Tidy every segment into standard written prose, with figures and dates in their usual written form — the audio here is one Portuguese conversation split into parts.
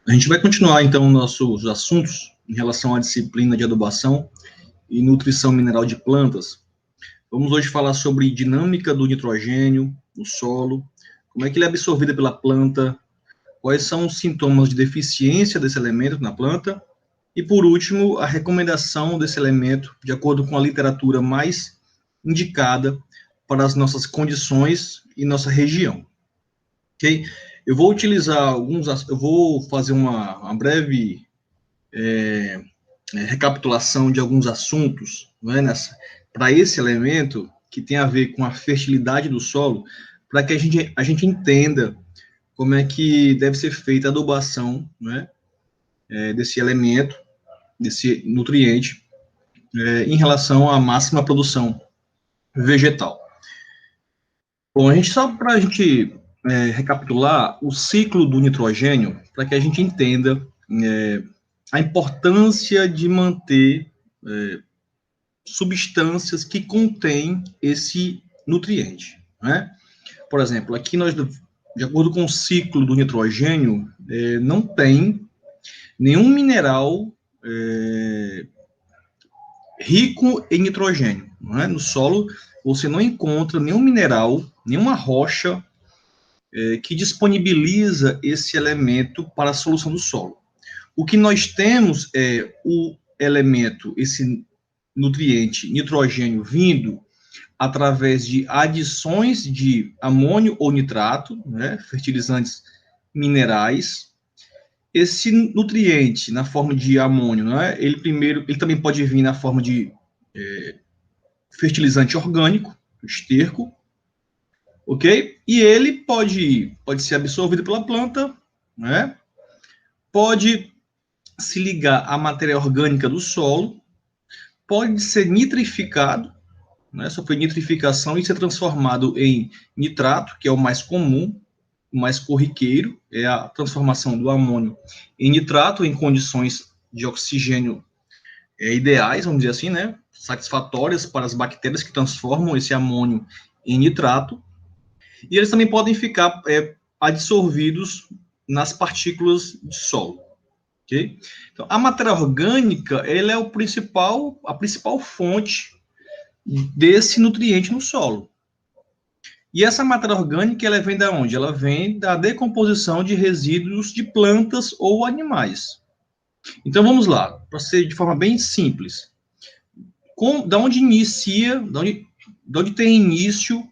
A gente vai continuar, então, nossos assuntos em relação à disciplina de adubação e nutrição mineral de plantas. Vamos hoje falar sobre dinâmica do nitrogênio no solo, como é que ele é absorvido pela planta, quais são os sintomas de deficiência desse elemento na planta, e, por último, a recomendação desse elemento, de acordo com a literatura mais indicada para as nossas condições e nossa região. Ok? Eu vou utilizar eu vou fazer uma breve recapitulação de alguns assuntos, não é, para esse elemento que tem a ver com a fertilidade do solo, para que a gente entenda como é que deve ser feita a adubação, né, desse elemento, desse nutriente, em relação à máxima produção vegetal. Bom, só para a gente recapitular o ciclo do nitrogênio, para que a gente entenda a importância de manter substâncias que contêm esse nutriente, né? Por exemplo, aqui nós, de acordo com o ciclo do nitrogênio, não tem nenhum mineral rico em nitrogênio, não é? No solo você não encontra nenhum mineral, nenhuma rocha que disponibiliza esse elemento para a solução do solo. O que nós temos é o elemento, esse nutriente nitrogênio vindo através de adições de amônio ou nitrato, né, fertilizantes minerais. Esse nutriente na forma de amônio, né, ele também pode vir na forma de fertilizante orgânico, esterco, ok? E ele pode ser absorvido pela planta, né? Pode se ligar à matéria orgânica do solo, pode ser nitrificado, né? Sofrer nitrificação e ser transformado em nitrato, que é o mais comum, o mais corriqueiro, é a transformação do amônio em nitrato em condições de oxigênio ideais, vamos dizer assim, né? Satisfatórias para as bactérias que transformam esse amônio em nitrato. E eles também podem ficar adsorvidos nas partículas de solo. Okay? Então, a matéria orgânica ela é a principal fonte desse nutriente no solo. E essa matéria orgânica ela vem da onde? Ela vem da decomposição de resíduos de plantas ou animais. Então vamos lá, para ser de forma bem simples. Da onde tem início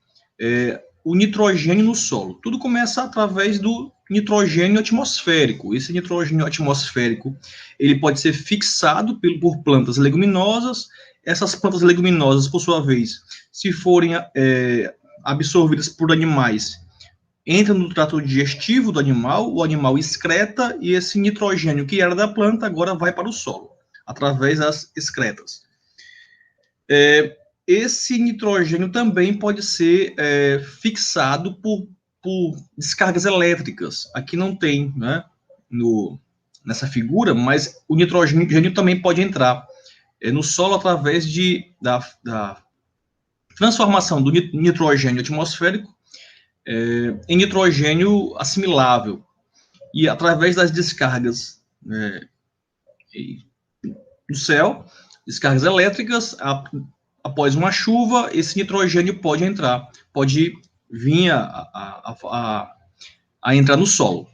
o nitrogênio no solo? Tudo começa através do nitrogênio atmosférico. Esse nitrogênio atmosférico ele pode ser fixado por plantas leguminosas. Essas plantas leguminosas, por sua vez, se forem absorvidas por animais, entram no trato digestivo do animal, o animal excreta e esse nitrogênio que era da planta agora vai para o solo, através das excretas. Esse nitrogênio também pode ser fixado por descargas elétricas. Aqui não tem, né, nessa figura, mas o nitrogênio também pode entrar no solo através da transformação do nitrogênio atmosférico em nitrogênio assimilável. E através das descargas do céu, descargas elétricas, após uma chuva, esse nitrogênio pode entrar, pode vir a entrar no solo.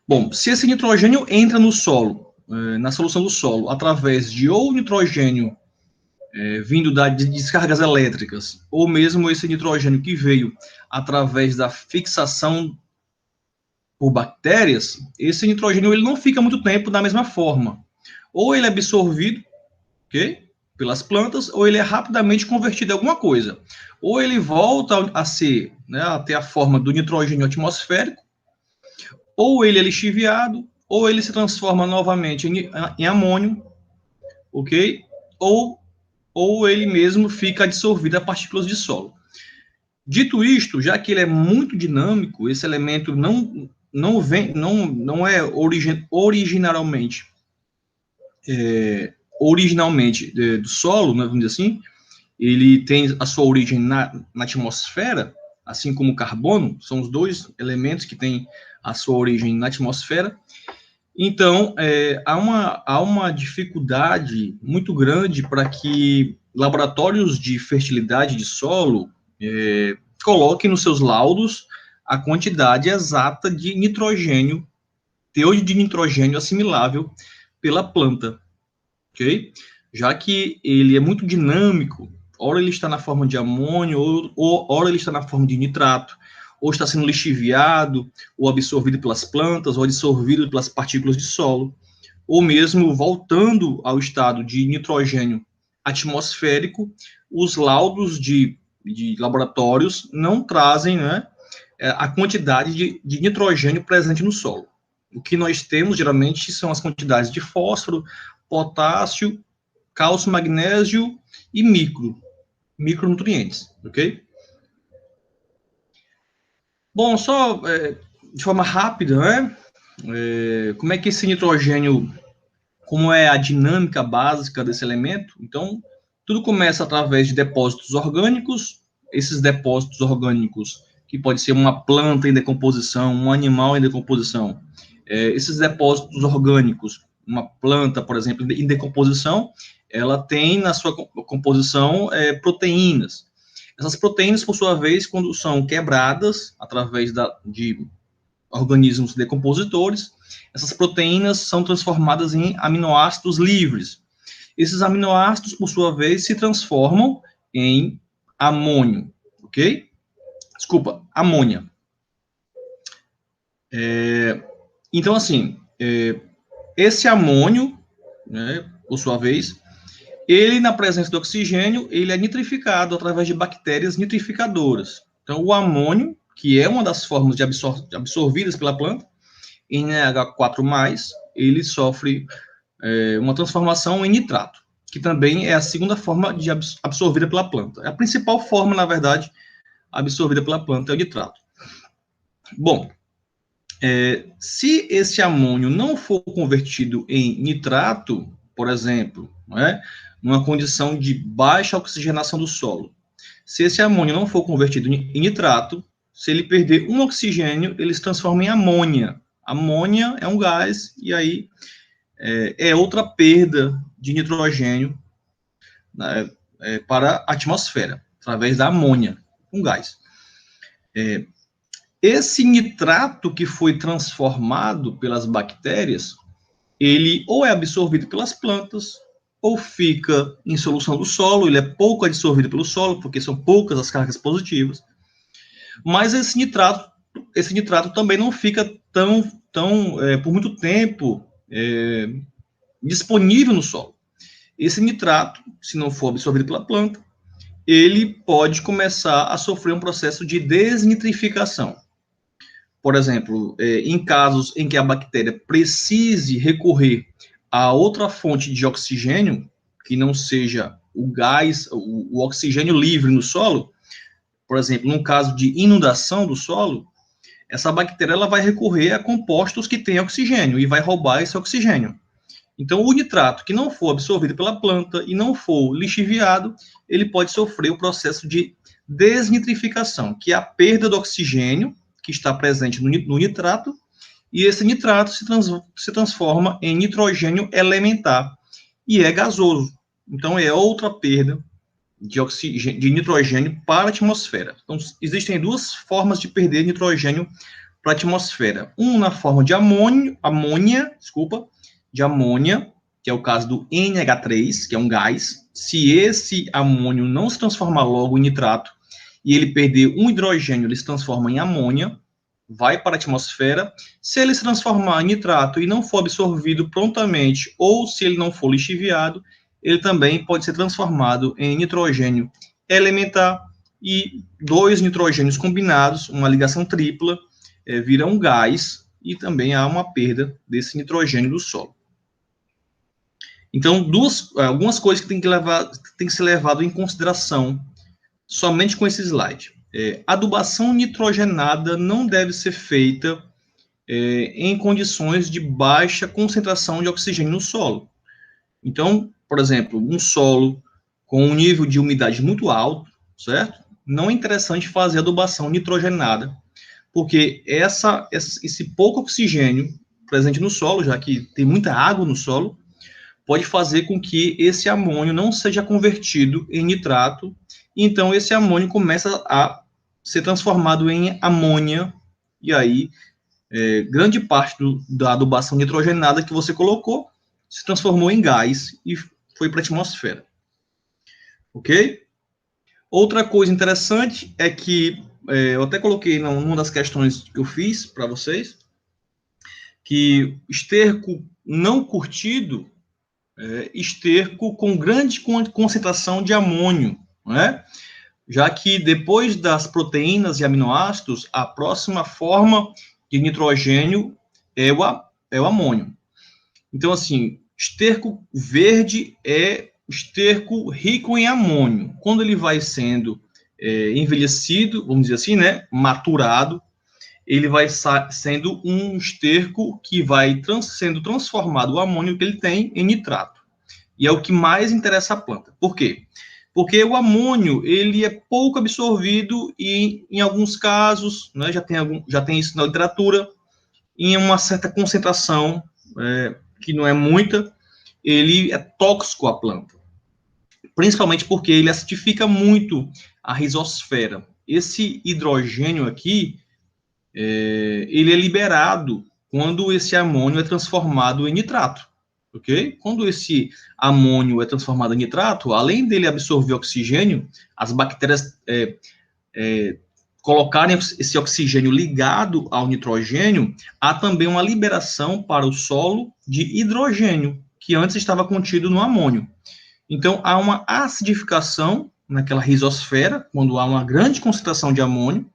Bom, se esse nitrogênio entra no solo, na solução do solo, através de ou nitrogênio vindo de descargas elétricas, ou mesmo esse nitrogênio que veio através da fixação por bactérias, esse nitrogênio ele não fica muito tempo da mesma forma. Ou ele é absorvido, ok? Pelas plantas, ou ele é rapidamente convertido em alguma coisa. Ou ele volta a ser, né, a ter a forma do nitrogênio atmosférico, ou ele é lixiviado, ou ele se transforma novamente em amônio, ok? Ou ele mesmo fica adsorvido a partículas de solo. Dito isto, já que ele é muito dinâmico, esse elemento não é originalmente do solo, né, vamos dizer assim, ele tem a sua origem na atmosfera, assim como o carbono, são os dois elementos que têm a sua origem na atmosfera, Então, há uma dificuldade muito grande para que laboratórios de fertilidade de solo coloquem nos seus laudos a quantidade exata de nitrogênio, teor de nitrogênio assimilável pela planta, ok? Já que ele é muito dinâmico, ora ele está na forma de amônio, ou ora ele está na forma de nitrato, ou está sendo lixiviado, ou absorvido pelas plantas, ou absorvido pelas partículas de solo, ou mesmo voltando ao estado de nitrogênio atmosférico, os laudos de laboratórios não trazem, né, a quantidade de nitrogênio presente no solo. O que nós temos, geralmente, são as quantidades de fósforo, potássio, cálcio, magnésio e micronutrientes, ok? Bom, só de forma rápida, né? Como é que esse nitrogênio, como é a dinâmica básica desse elemento? Então, tudo começa através de depósitos orgânicos. Esses depósitos orgânicos, que pode ser uma planta em decomposição, um animal em decomposição, esses depósitos orgânicos, uma planta, por exemplo, em decomposição, ela tem na sua composição proteínas. Essas proteínas, por sua vez, quando são quebradas através de organismos decompositores, essas proteínas são transformadas em aminoácidos livres. Esses aminoácidos, por sua vez, se transformam em amônio, ok? Desculpa, amônia. Então, assim, esse amônio, né, por sua vez, ele, na presença do oxigênio, ele é nitrificado através de bactérias nitrificadoras. Então, o amônio, que é uma das formas de absorvidas pela planta, NH4+, ele sofre uma transformação em nitrato, que também é a segunda forma de absorvida pela planta. A principal forma, na verdade, absorvida pela planta é o nitrato. Bom, se esse amônio não for convertido em nitrato, por exemplo, numa condição de baixa oxigenação do solo, se esse amônio não for convertido em nitrato, se ele perder um oxigênio, ele se transforma em amônia. Amônia é um gás, e aí é outra perda de nitrogênio, né, para a atmosfera, através da amônia, um gás. Esse nitrato que foi transformado pelas bactérias, ele ou é absorvido pelas plantas, ou fica em solução do solo, ele é pouco absorvido pelo solo, porque são poucas as cargas positivas, mas esse nitrato também não fica por muito tempo disponível no solo. Esse nitrato, se não for absorvido pela planta, ele pode começar a sofrer um processo de desnitrificação. Por exemplo, em casos em que a bactéria precise recorrer a outra fonte de oxigênio, que não seja o gás, o oxigênio livre no solo, por exemplo, num caso de inundação do solo, essa bactéria ela vai recorrer a compostos que têm oxigênio e vai roubar esse oxigênio. Então, o nitrato que não for absorvido pela planta e não for lixiviado, ele pode sofrer o processo de desnitrificação, que é a perda do oxigênio que está presente no nitrato, e esse nitrato se transforma em nitrogênio elementar e é gasoso. Então, é outra perda de nitrogênio para a atmosfera. Então, existem duas formas de perder nitrogênio para a atmosfera. Um na forma de amônia, que é o caso do NH3, que é um gás. Se esse amônio não se transformar logo em nitrato e ele perder um hidrogênio, ele se transforma em amônia, vai para a atmosfera. Se ele se transformar em nitrato e não for absorvido prontamente, ou se ele não for lixiviado, ele também pode ser transformado em nitrogênio elementar, e dois nitrogênios combinados, uma ligação tripla, vira um gás, e também há uma perda desse nitrogênio do solo. Então, algumas coisas que tem que ser levado em consideração somente com esse slide. Adubação nitrogenada não deve ser feita em condições de baixa concentração de oxigênio no solo. Então, por exemplo, um solo com um nível de umidade muito alto, certo? Não é interessante fazer adubação nitrogenada, porque esse pouco oxigênio presente no solo, já que tem muita água no solo, pode fazer com que esse amônio não seja convertido em nitrato, e então esse amônio começa a ser transformado em amônia, e aí grande parte da adubação nitrogenada que você colocou se transformou em gás e foi para a atmosfera. Ok? Outra coisa interessante é que, eu até coloquei numa das questões que eu fiz para vocês, que esterco não curtido esterco com grande concentração de amônio, né? Já que depois das proteínas e aminoácidos, a próxima forma de nitrogênio é o amônio. Então, assim, esterco verde é esterco rico em amônio. Quando ele vai sendo envelhecido, vamos dizer assim, né, maturado, ele vai sendo um esterco que vai sendo transformado o amônio que ele tem em nitrato. E é o que mais interessa à planta. Por quê? Porque o amônio, ele é pouco absorvido e, em alguns casos, né, já tem isso na literatura, em uma certa concentração, que não é muita, ele é tóxico à planta. Principalmente porque ele acidifica muito a rizosfera. Esse hidrogênio aqui, ele é liberado quando esse amônio é transformado em nitrato, ok? Quando esse amônio é transformado em nitrato, além dele absorver oxigênio, as bactérias colocarem esse oxigênio ligado ao nitrogênio, há também uma liberação para o solo de hidrogênio, que antes estava contido no amônio. Então, há uma acidificação naquela rizosfera, quando há uma grande concentração de amônio,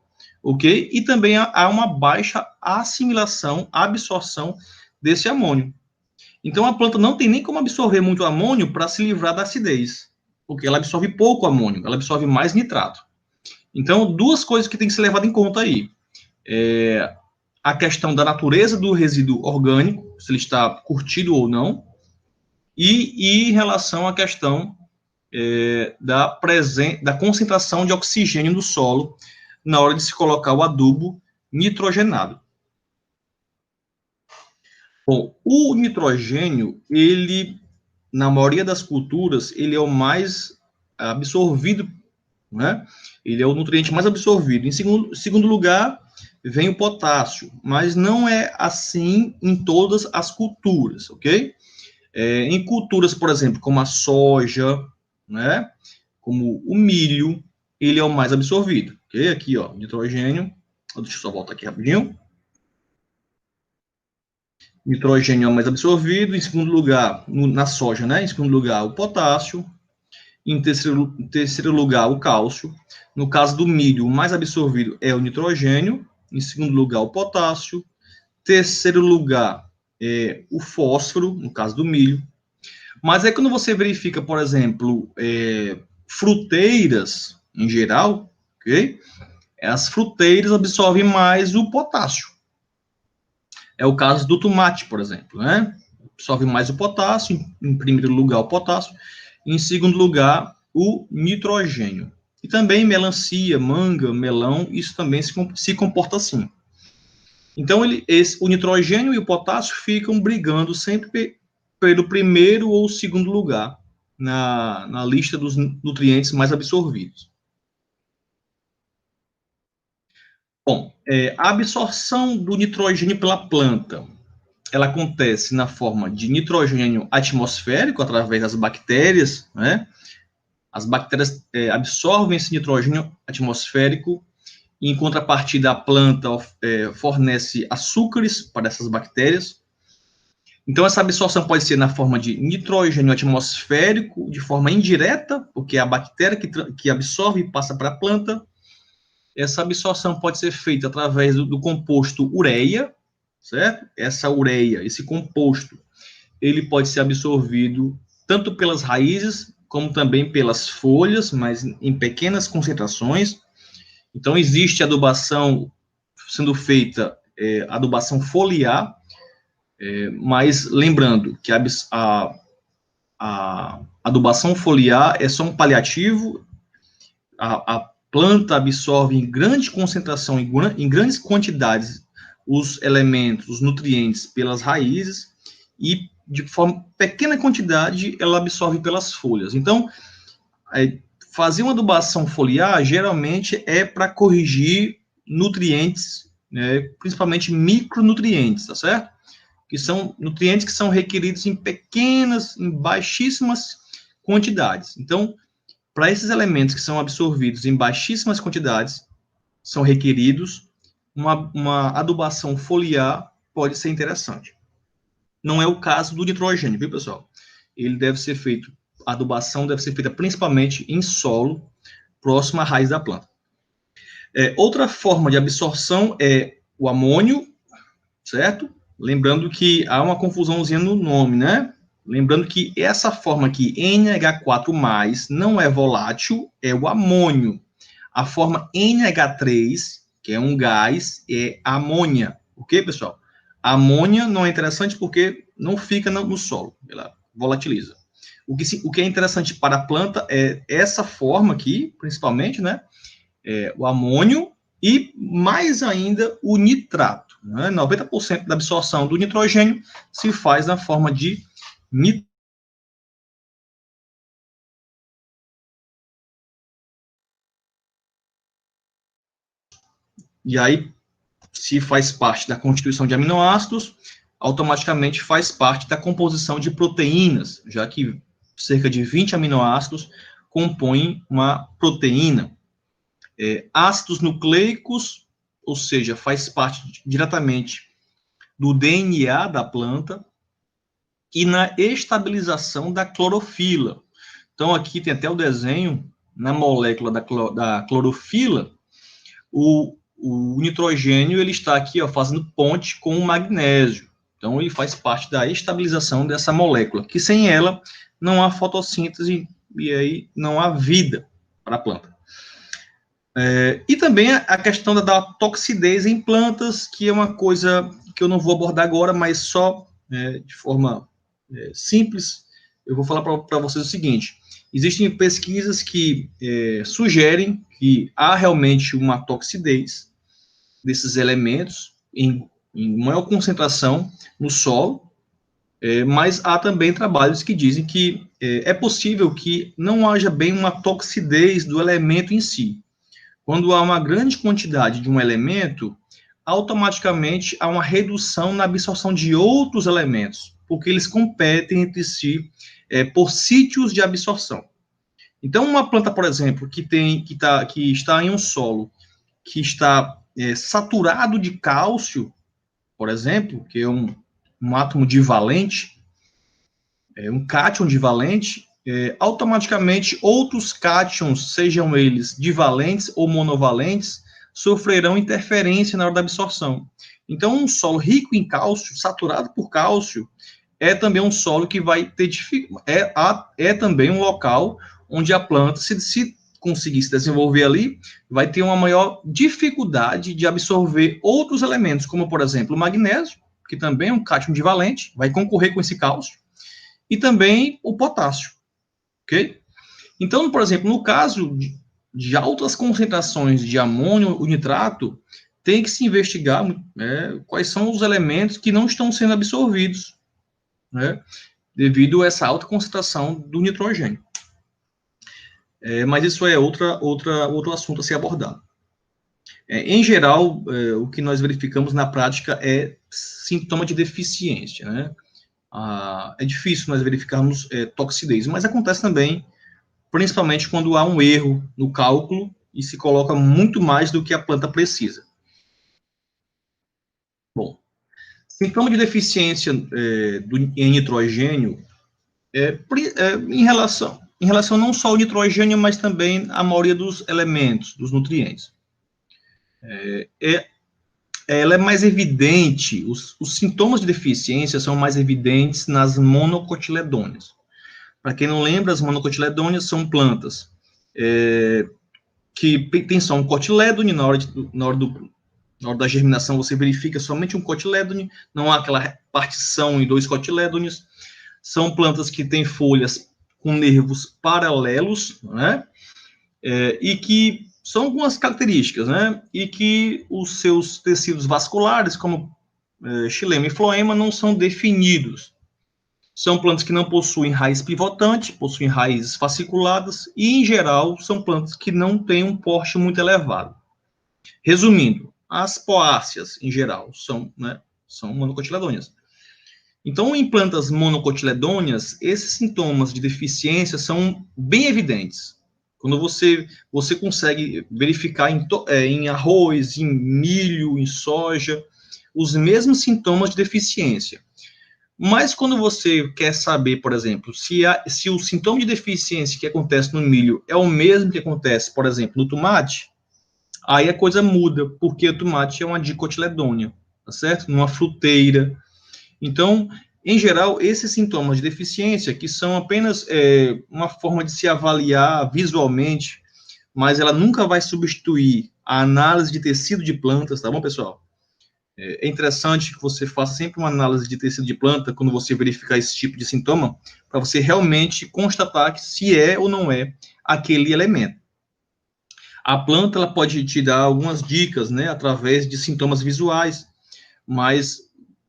ok? E também há uma baixa assimilação, absorção desse amônio. Então, a planta não tem nem como absorver muito amônio para se livrar da acidez, porque ela absorve pouco amônio, ela absorve mais nitrato. Então, duas coisas que tem que ser levado em conta aí. A questão da natureza do resíduo orgânico, se ele está curtido ou não, e em relação à questão da concentração de oxigênio no solo na hora de se colocar o adubo nitrogenado. Bom, o nitrogênio, ele, na maioria das culturas, ele é o mais absorvido, né? Ele é o nutriente mais absorvido. Em segundo lugar, vem o potássio, mas não é assim em todas as culturas, ok? Em culturas, por exemplo, como a soja, né? Como o milho, ele é o mais absorvido, ok? Aqui, ó, nitrogênio. Deixa eu só voltar aqui rapidinho. Nitrogênio é o mais absorvido. Em segundo lugar, na soja, né? Em segundo lugar, o potássio. Em terceiro lugar, o cálcio. No caso do milho, o mais absorvido é o nitrogênio. Em segundo lugar, o potássio. Terceiro lugar, o fósforo, no caso do milho. Mas aí quando você verifica, por exemplo, fruteiras em geral, ok? As fruteiras absorvem mais o potássio. É o caso do tomate, por exemplo, né? Absorve mais o potássio, em primeiro lugar o potássio, em segundo lugar o nitrogênio. E também melancia, manga, melão, isso também se comporta assim. Então, o nitrogênio e o potássio ficam brigando sempre pelo primeiro ou segundo lugar na lista dos nutrientes mais absorvidos. Bom, a absorção do nitrogênio pela planta, ela acontece na forma de nitrogênio atmosférico, através das bactérias, né? As bactérias absorvem esse nitrogênio atmosférico, e em contrapartida, a planta fornece açúcares para essas bactérias. Então, essa absorção pode ser na forma de nitrogênio atmosférico, de forma indireta, porque é a bactéria que absorve e passa para a planta. Essa absorção pode ser feita através do composto ureia, certo? Essa ureia, esse composto, ele pode ser absorvido tanto pelas raízes, como também pelas folhas, mas em pequenas concentrações. Então, existe adubação sendo feita, adubação foliar, mas lembrando que a adubação foliar é só um paliativo, a planta absorve em grande concentração, em grandes quantidades, os elementos, os nutrientes pelas raízes e de forma pequena quantidade ela absorve pelas folhas. Então, fazer uma adubação foliar geralmente é para corrigir nutrientes, né, principalmente micronutrientes, tá certo? Que são nutrientes que são requeridos em baixíssimas quantidades. Então, para esses elementos que são absorvidos em baixíssimas quantidades, são requeridos, uma adubação foliar pode ser interessante. Não é o caso do nitrogênio, viu, pessoal? Ele deve ser feito, a adubação deve ser feita principalmente em solo, próximo à raiz da planta. Outra forma de absorção é o amônio, certo? Lembrando que há uma confusãozinha no nome, né? Lembrando que essa forma aqui, NH4+, não é volátil, é o amônio. A forma NH3, que é um gás, é amônia. Ok, pessoal? A amônia não é interessante porque não fica no solo, ela volatiliza. O que é interessante para a planta é essa forma aqui, principalmente, né? O amônio e, mais ainda, o nitrato. Né? 90% da absorção do nitrogênio se faz na forma de nitrato. E aí, se faz parte da constituição de aminoácidos, automaticamente faz parte da composição de proteínas, já que cerca de 20 aminoácidos compõem uma proteína. Ácidos nucleicos, ou seja, faz parte diretamente do DNA da planta e na estabilização da clorofila. Então, aqui tem até o desenho, na molécula da clorofila, o nitrogênio ele está aqui fazendo ponte com o magnésio. Então, ele faz parte da estabilização dessa molécula, que sem ela não há fotossíntese e aí não há vida para a planta. E também a questão da toxidez em plantas, que é uma coisa que eu não vou abordar agora, mas só de forma simples, eu vou falar para vocês o seguinte: existem pesquisas que sugerem que há realmente uma toxidez desses elementos em maior concentração no solo, mas há também trabalhos que dizem que é possível que não haja bem uma toxidez do elemento em si. Quando há uma grande quantidade de um elemento, automaticamente há uma redução na absorção de outros elementos, porque eles competem entre si por sítios de absorção. Então, uma planta, por exemplo, que está em um solo que está saturado de cálcio, por exemplo, que é um átomo divalente, um cátion divalente, automaticamente outros cátions, sejam eles divalentes ou monovalentes, sofrerão interferência na hora da absorção. Então, um solo rico em cálcio, saturado por cálcio, é também um solo que vai ter também um local onde a planta, se conseguir se desenvolver ali, vai ter uma maior dificuldade de absorver outros elementos, como, por exemplo, o magnésio, que também é um cátion divalente, vai concorrer com esse cálcio, e também o potássio, ok? Então, por exemplo, no caso de altas concentrações de amônio ou nitrato, tem que se investigar quais são os elementos que não estão sendo absorvidos, né, devido a essa alta concentração do nitrogênio. Mas isso é outro assunto a ser abordado. Em geral, o que nós verificamos na prática é sintoma de deficiência, né? É difícil nós verificarmos toxidez, mas acontece também, principalmente quando há um erro no cálculo e se coloca muito mais do que a planta precisa. Bom, sintoma de deficiência em nitrogênio em relação não só ao nitrogênio, mas também à maioria dos elementos, dos nutrientes. Ela é mais evidente, os sintomas de deficiência são mais evidentes nas monocotiledôneas. Para quem não lembra, as monocotiledôneas são plantas que tem só um cotilédone, na hora da germinação você verifica somente um cotilédone, não há aquela partição em 2 cotilédones. São plantas que têm folhas com nervos paralelos, né? E que são algumas características, né? E que os seus tecidos vasculares, como xilema e floema, não são definidos. São plantas que não possuem raiz pivotante, possuem raízes fasciculadas e, em geral, são plantas que não têm um porte muito elevado. Resumindo, as poáceas, em geral, são monocotiledôneas. Então, em plantas monocotiledôneas, esses sintomas de deficiência são bem evidentes. Quando você consegue verificar em arroz, em milho, em soja, os mesmos sintomas de deficiência. Mas quando você quer saber, por exemplo, se o sintoma de deficiência que acontece no milho é o mesmo que acontece, por exemplo, no tomate, aí a coisa muda, porque o tomate é uma dicotiledônea, tá certo? Numa fruteira. Então, em geral, esses sintomas de deficiência, que são apenas uma forma de se avaliar visualmente, mas ela nunca vai substituir a análise de tecido de plantas, tá bom, pessoal? É interessante que você faça sempre uma análise de tecido de planta quando você verificar esse tipo de sintoma, para você realmente constatar que se é ou não é aquele elemento. A planta ela pode te dar algumas dicas, né, através de sintomas visuais, mas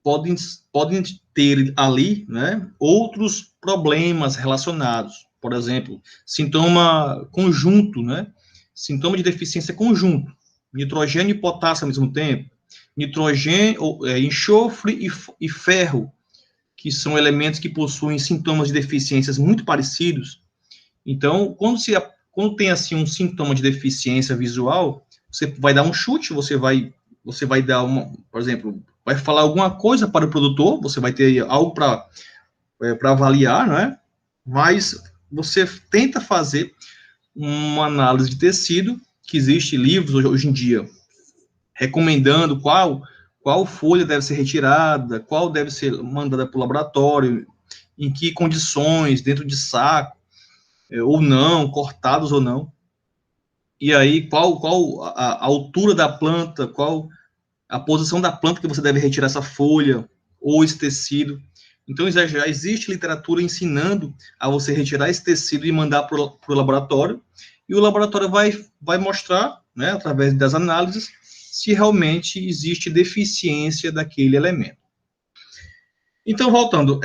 podem ter ali, né, outros problemas relacionados. Por exemplo, sintoma conjunto, né, sintoma de deficiência conjunto, nitrogênio e potássio ao mesmo tempo, nitrogênio, enxofre e ferro, que são elementos que possuem sintomas de deficiências muito parecidos. Então, quando tem assim um sintoma de deficiência visual, você vai dar um chute, você vai dar por exemplo, vai falar alguma coisa para o produtor, você vai ter algo para avaliar, né? Mas você tenta fazer uma análise de tecido, que existe livros hoje em dia recomendando qual folha deve ser retirada, qual deve ser mandada para o laboratório, em que condições, dentro de saco, ou não, cortados ou não. E aí, qual a altura da planta, qual a posição da planta que você deve retirar essa folha ou esse tecido. Então, já existe literatura ensinando a você retirar esse tecido e mandar para o laboratório, e o laboratório vai mostrar, né, através das análises, se realmente existe deficiência daquele elemento. Então, voltando,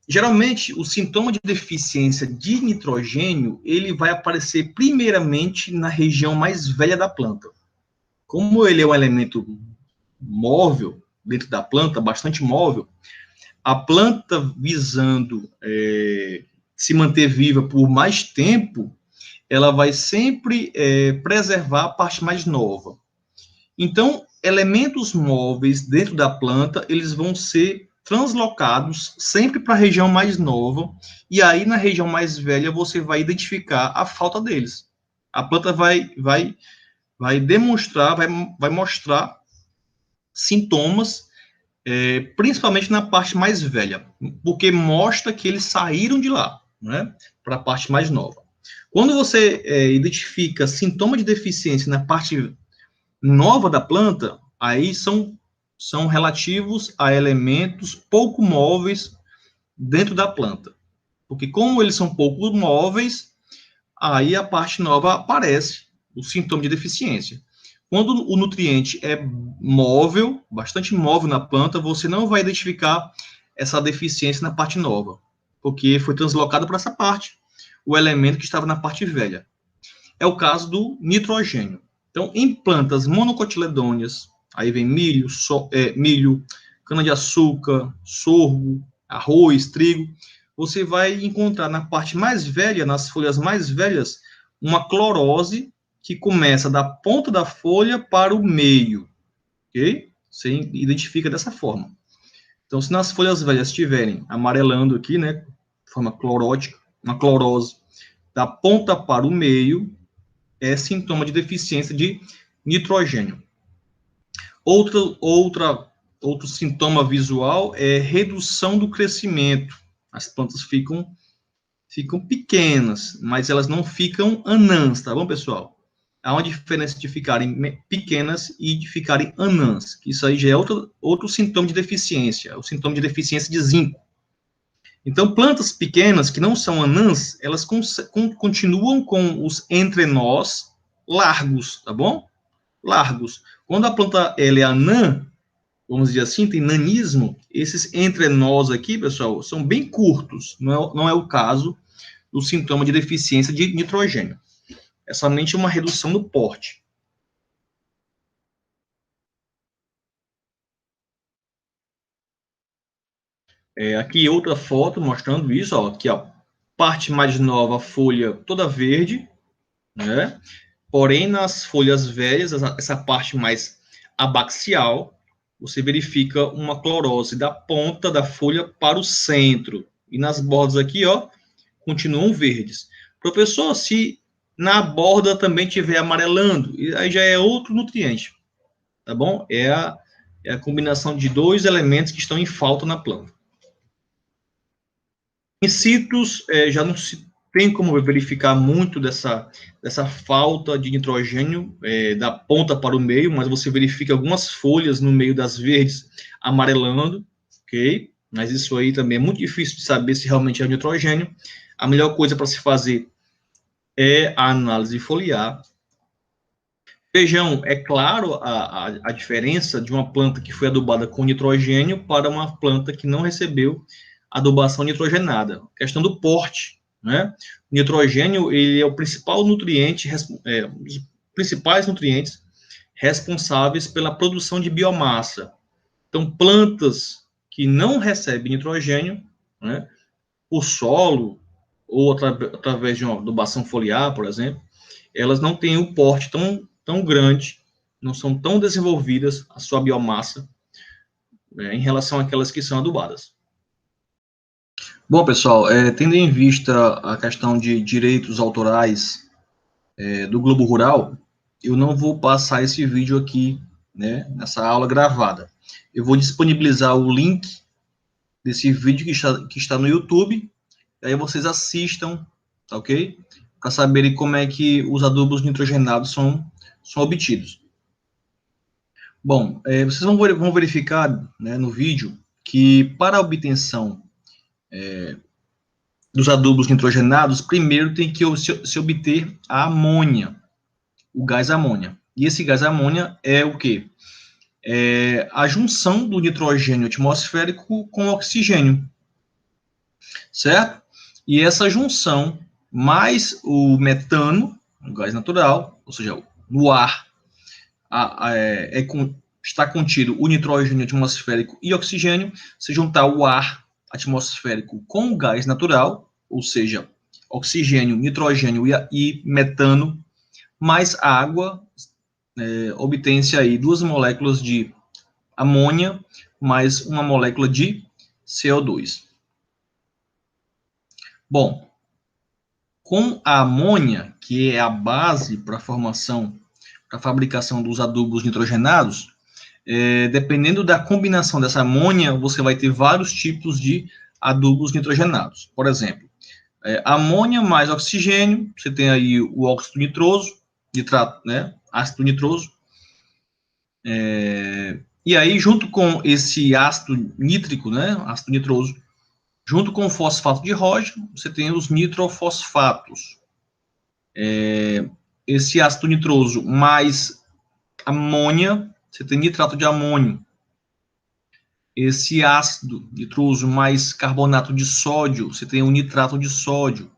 geralmente, o sintoma de deficiência de nitrogênio, ele vai aparecer primeiramente na região mais velha da planta. Como ele é um elemento móvel dentro da planta, bastante móvel, a planta visando se manter viva por mais tempo, ela vai sempre preservar a parte mais nova. Então, elementos móveis dentro da planta, eles vão ser translocados sempre para a região mais nova, e aí na região mais velha você vai identificar a falta deles. A planta vai demonstrar, vai mostrar sintomas, principalmente na parte mais velha, porque mostra que eles saíram de lá, né, para a parte mais nova. Quando você identifica sintoma de deficiência na parte nova da planta, aí são relativos a elementos pouco móveis dentro da planta. Porque como eles são pouco móveis, aí a parte nova aparece, o sintoma de deficiência. Quando o nutriente é móvel, bastante móvel na planta, você não vai identificar essa deficiência na parte nova, porque foi translocado para essa parte, o elemento que estava na parte velha. É o caso do nitrogênio. Então, em plantas monocotiledôneas, aí vem milho, cana-de-açúcar, sorgo, arroz, trigo, você vai encontrar na parte mais velha, nas folhas mais velhas, uma clorose que começa da ponta da folha para o meio, ok? Você identifica dessa forma. Então, se nas folhas velhas estiverem amarelando aqui, né, de forma clorótica, uma clorose da ponta para o meio, é sintoma de deficiência de nitrogênio. Outro sintoma visual é redução do crescimento. As plantas ficam pequenas, mas elas não ficam anãs, tá bom, pessoal? Há uma diferença de ficarem pequenas e de ficarem anãs. Isso aí já é outro sintoma de deficiência, o sintoma de deficiência de zinco. Então, plantas pequenas que não são anãs, elas continuam com os entrenós, largos, tá bom? Largos. Quando a planta ela é anã, vamos dizer assim, tem nanismo, esses entrenós aqui, pessoal, são bem curtos. Não é o caso do sintoma de deficiência de nitrogênio. É somente uma redução do porte. Aqui outra foto mostrando isso, ó, aqui a parte mais nova, a folha toda verde, né? Porém, nas folhas velhas, essa parte mais abaxial, você verifica uma clorose da ponta da folha para o centro. E nas bordas aqui, ó, continuam verdes. Professor, se na borda também tiver amarelando, aí já é outro nutriente, tá bom? É a combinação de dois elementos que estão em falta na planta. Em citros, já não se tem como verificar muito dessa falta de nitrogênio da ponta para o meio, mas você verifica algumas folhas no meio das verdes amarelando, ok? Mas isso aí também é muito difícil de saber se realmente é nitrogênio. A melhor coisa para se fazer é a análise foliar. Vejam, é claro a diferença de uma planta que foi adubada com nitrogênio para uma planta que não recebeu adubação nitrogenada. A questão do porte, né? O nitrogênio, ele é o principal nutriente, um dos principais nutrientes responsáveis pela produção de biomassa. Então, plantas que não recebem nitrogênio, né, por solo ou através de uma adubação foliar, por exemplo, elas não têm o porte tão grande, não são tão desenvolvidas a sua biomassa em relação àquelas que são adubadas. Bom, pessoal, tendo em vista a questão de direitos autorais do Globo Rural, eu não vou passar esse vídeo aqui, né, nessa aula gravada. Eu vou disponibilizar o link desse vídeo que está no YouTube, e aí vocês assistam, tá ok? Para saberem como é que os adubos nitrogenados são obtidos. Bom, vocês vão verificar, né, no vídeo que para a obtenção dos adubos nitrogenados, primeiro tem que se obter a amônia, o gás amônia. E esse gás amônia é o quê? É a junção do nitrogênio atmosférico com o oxigênio, certo? E essa junção, mais o metano, o gás natural, ou seja, no ar, está contido o nitrogênio atmosférico e oxigênio. Se juntar o ar atmosférico com o gás natural, ou seja, oxigênio, nitrogênio e metano, mais água, obtém-se aí 2 moléculas de amônia mais uma molécula de CO2. Bom, com a amônia, que é a base para a fabricação dos adubos nitrogenados, dependendo da combinação dessa amônia, você vai ter vários tipos de adubos nitrogenados. Por exemplo, amônia mais oxigênio, você tem aí o óxido nitroso, nitrato, né, ácido nitroso, e aí junto com esse ácido nítrico, né, ácido nitroso, junto com o fosfato de ródio, você tem os nitrofosfatos. Esse ácido nitroso mais amônia, você tem nitrato de amônio. Esse ácido nitroso mais carbonato de sódio, você tem o nitrato de sódio.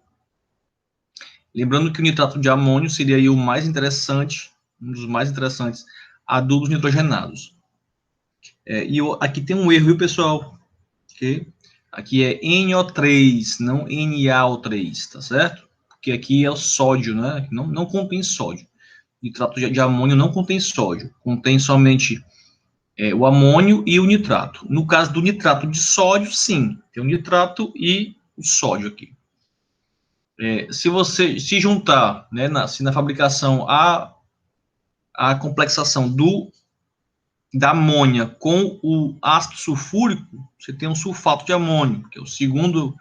Lembrando que o nitrato de amônio seria aí o mais interessante, um dos mais interessantes adubos nitrogenados. E aqui tem um erro, viu, pessoal? Okay? Aqui é NO3, não NaO3, tá certo? Porque aqui é o sódio, né? Não contém sódio. Nitrato de amônio não contém sódio, contém somente o amônio e o nitrato. No caso do nitrato de sódio, sim, tem o nitrato e o sódio aqui. Se você se juntar, né, na fabricação a complexação da amônia com o ácido sulfúrico, você tem um sulfato de amônio, que é o segundo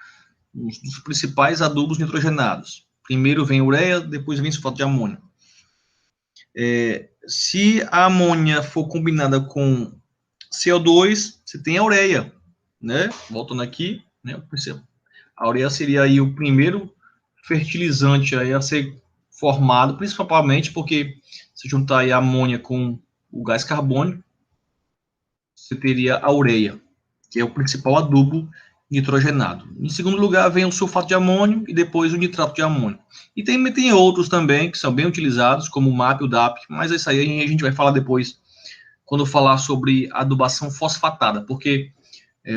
dos principais adubos nitrogenados. Primeiro vem ureia, depois vem sulfato de amônio. Se a amônia for combinada com CO2, você tem a ureia, né? Voltando aqui, né? A ureia seria aí o primeiro fertilizante aí a ser formado, principalmente porque se juntar aí a amônia com o gás carbônico, você teria a ureia, que é o principal adubo nitrogenado. Em segundo lugar, vem o sulfato de amônio e depois o nitrato de amônio. E tem outros também que são bem utilizados, como o MAP e o DAP, mas isso aí a gente vai falar depois, quando falar sobre adubação fosfatada, porque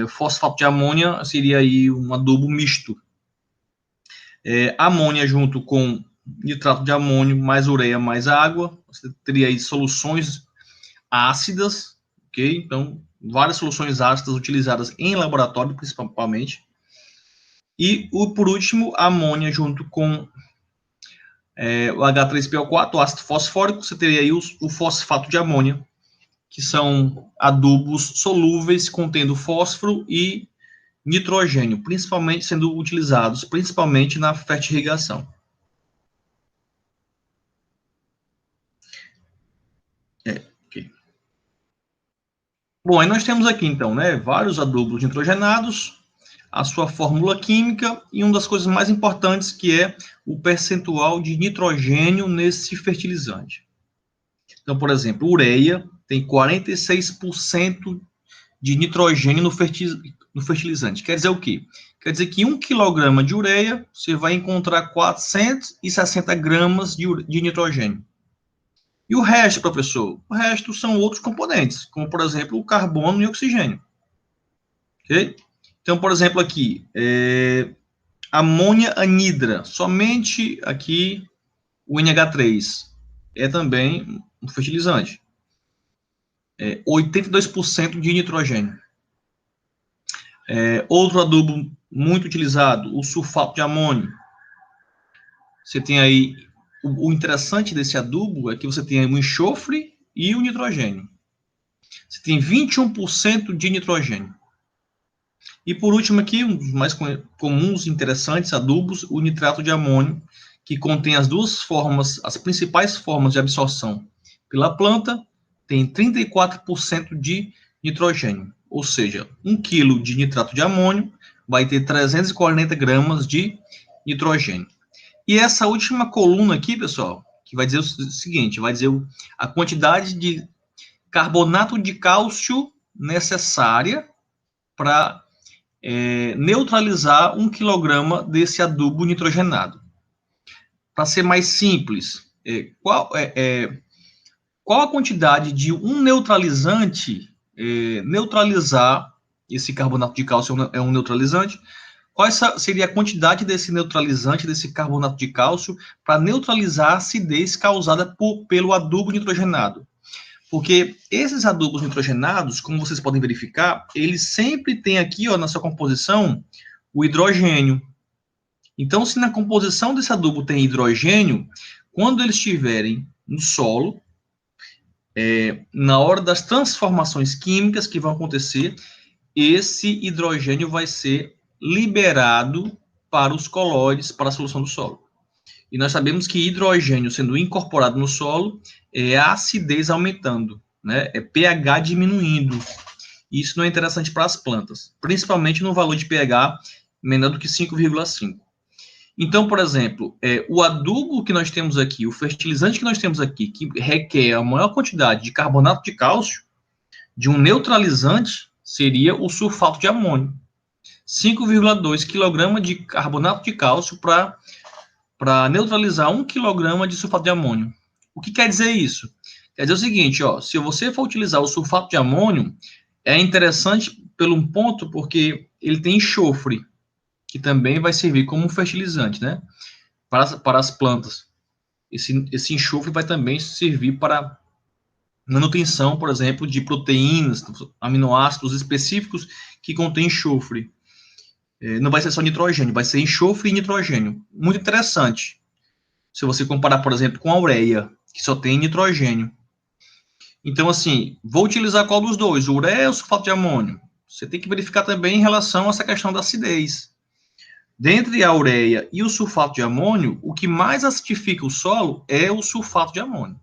o fosfato de amônia seria aí um adubo misto. Amônia junto com nitrato de amônio, mais ureia, mais água, você teria aí soluções ácidas, ok? Então, várias soluções ácidas utilizadas em laboratório, principalmente. E, por último, a amônia junto com o H3PO4, o ácido fosfórico, você teria aí o fosfato de amônia, que são adubos solúveis contendo fósforo e nitrogênio, principalmente sendo utilizados principalmente na fertirrigação. Okay. Bom, aí nós temos aqui então, né, vários adubos nitrogenados, a sua fórmula química e uma das coisas mais importantes que é o percentual de nitrogênio nesse fertilizante. Então, por exemplo, ureia tem 46% de nitrogênio no fertilizante. Quer dizer o quê? Quer dizer que 1 kg de ureia, você vai encontrar 460 gramas de nitrogênio. E o resto, professor? O resto são outros componentes, como, por exemplo, o carbono e o oxigênio. Ok? Então, por exemplo, aqui, amônia anidra, somente aqui o NH3 é também um fertilizante. 82% de nitrogênio. Outro adubo muito utilizado, o sulfato de amônio. Você tem aí, o interessante desse adubo é que você tem aí o enxofre e o nitrogênio. Você tem 21% de nitrogênio. E por último aqui, um dos mais comuns e interessantes adubos, o nitrato de amônio, que contém as duas formas, as principais formas de absorção pela planta, tem 34% de nitrogênio. Ou seja, 1 kg de nitrato de amônio vai ter 340 gramas de nitrogênio. E essa última coluna aqui, pessoal, que vai dizer o seguinte, vai dizer a quantidade de carbonato de cálcio necessária para neutralizar 1 kg desse adubo nitrogenado. Para ser mais simples, qual a quantidade de um neutralizante neutralizar, esse carbonato de cálcio é um neutralizante, qual seria a quantidade desse neutralizante, desse carbonato de cálcio, para neutralizar a acidez causada pelo adubo nitrogenado? Porque esses adubos nitrogenados, como vocês podem verificar, eles sempre têm aqui, ó, na sua composição, o hidrogênio. Então, se na composição desse adubo tem hidrogênio, quando eles estiverem no solo, na hora das transformações químicas que vão acontecer, esse hidrogênio vai ser liberado para os colóides, para a solução do solo. E nós sabemos que hidrogênio sendo incorporado no solo é a acidez aumentando, né? É pH diminuindo. Isso não é interessante para as plantas, principalmente no valor de pH menor do que 5,5. Então, por exemplo, o adubo que nós temos aqui, o fertilizante que nós temos aqui, que requer a maior quantidade de carbonato de cálcio, de um neutralizante, seria o sulfato de amônio. 5,2 kg de carbonato de cálcio para neutralizar 1 kg de sulfato de amônio. O que quer dizer isso? Quer dizer o seguinte, ó, se você for utilizar o sulfato de amônio, é interessante pelo um ponto, porque ele tem enxofre, que também vai servir como um fertilizante, né? Para as plantas. Esse enxofre vai também servir para manutenção, por exemplo, de proteínas, aminoácidos específicos que contêm enxofre. Não vai ser só nitrogênio, vai ser enxofre e nitrogênio. Muito interessante. Se você comparar, por exemplo, com a ureia, que só tem nitrogênio. Então, assim, vou utilizar qual dos dois? Ureia ou sulfato de amônio? Você tem que verificar também em relação a essa questão da acidez. Dentre a ureia e o sulfato de amônio, o que mais acidifica o solo é o sulfato de amônio.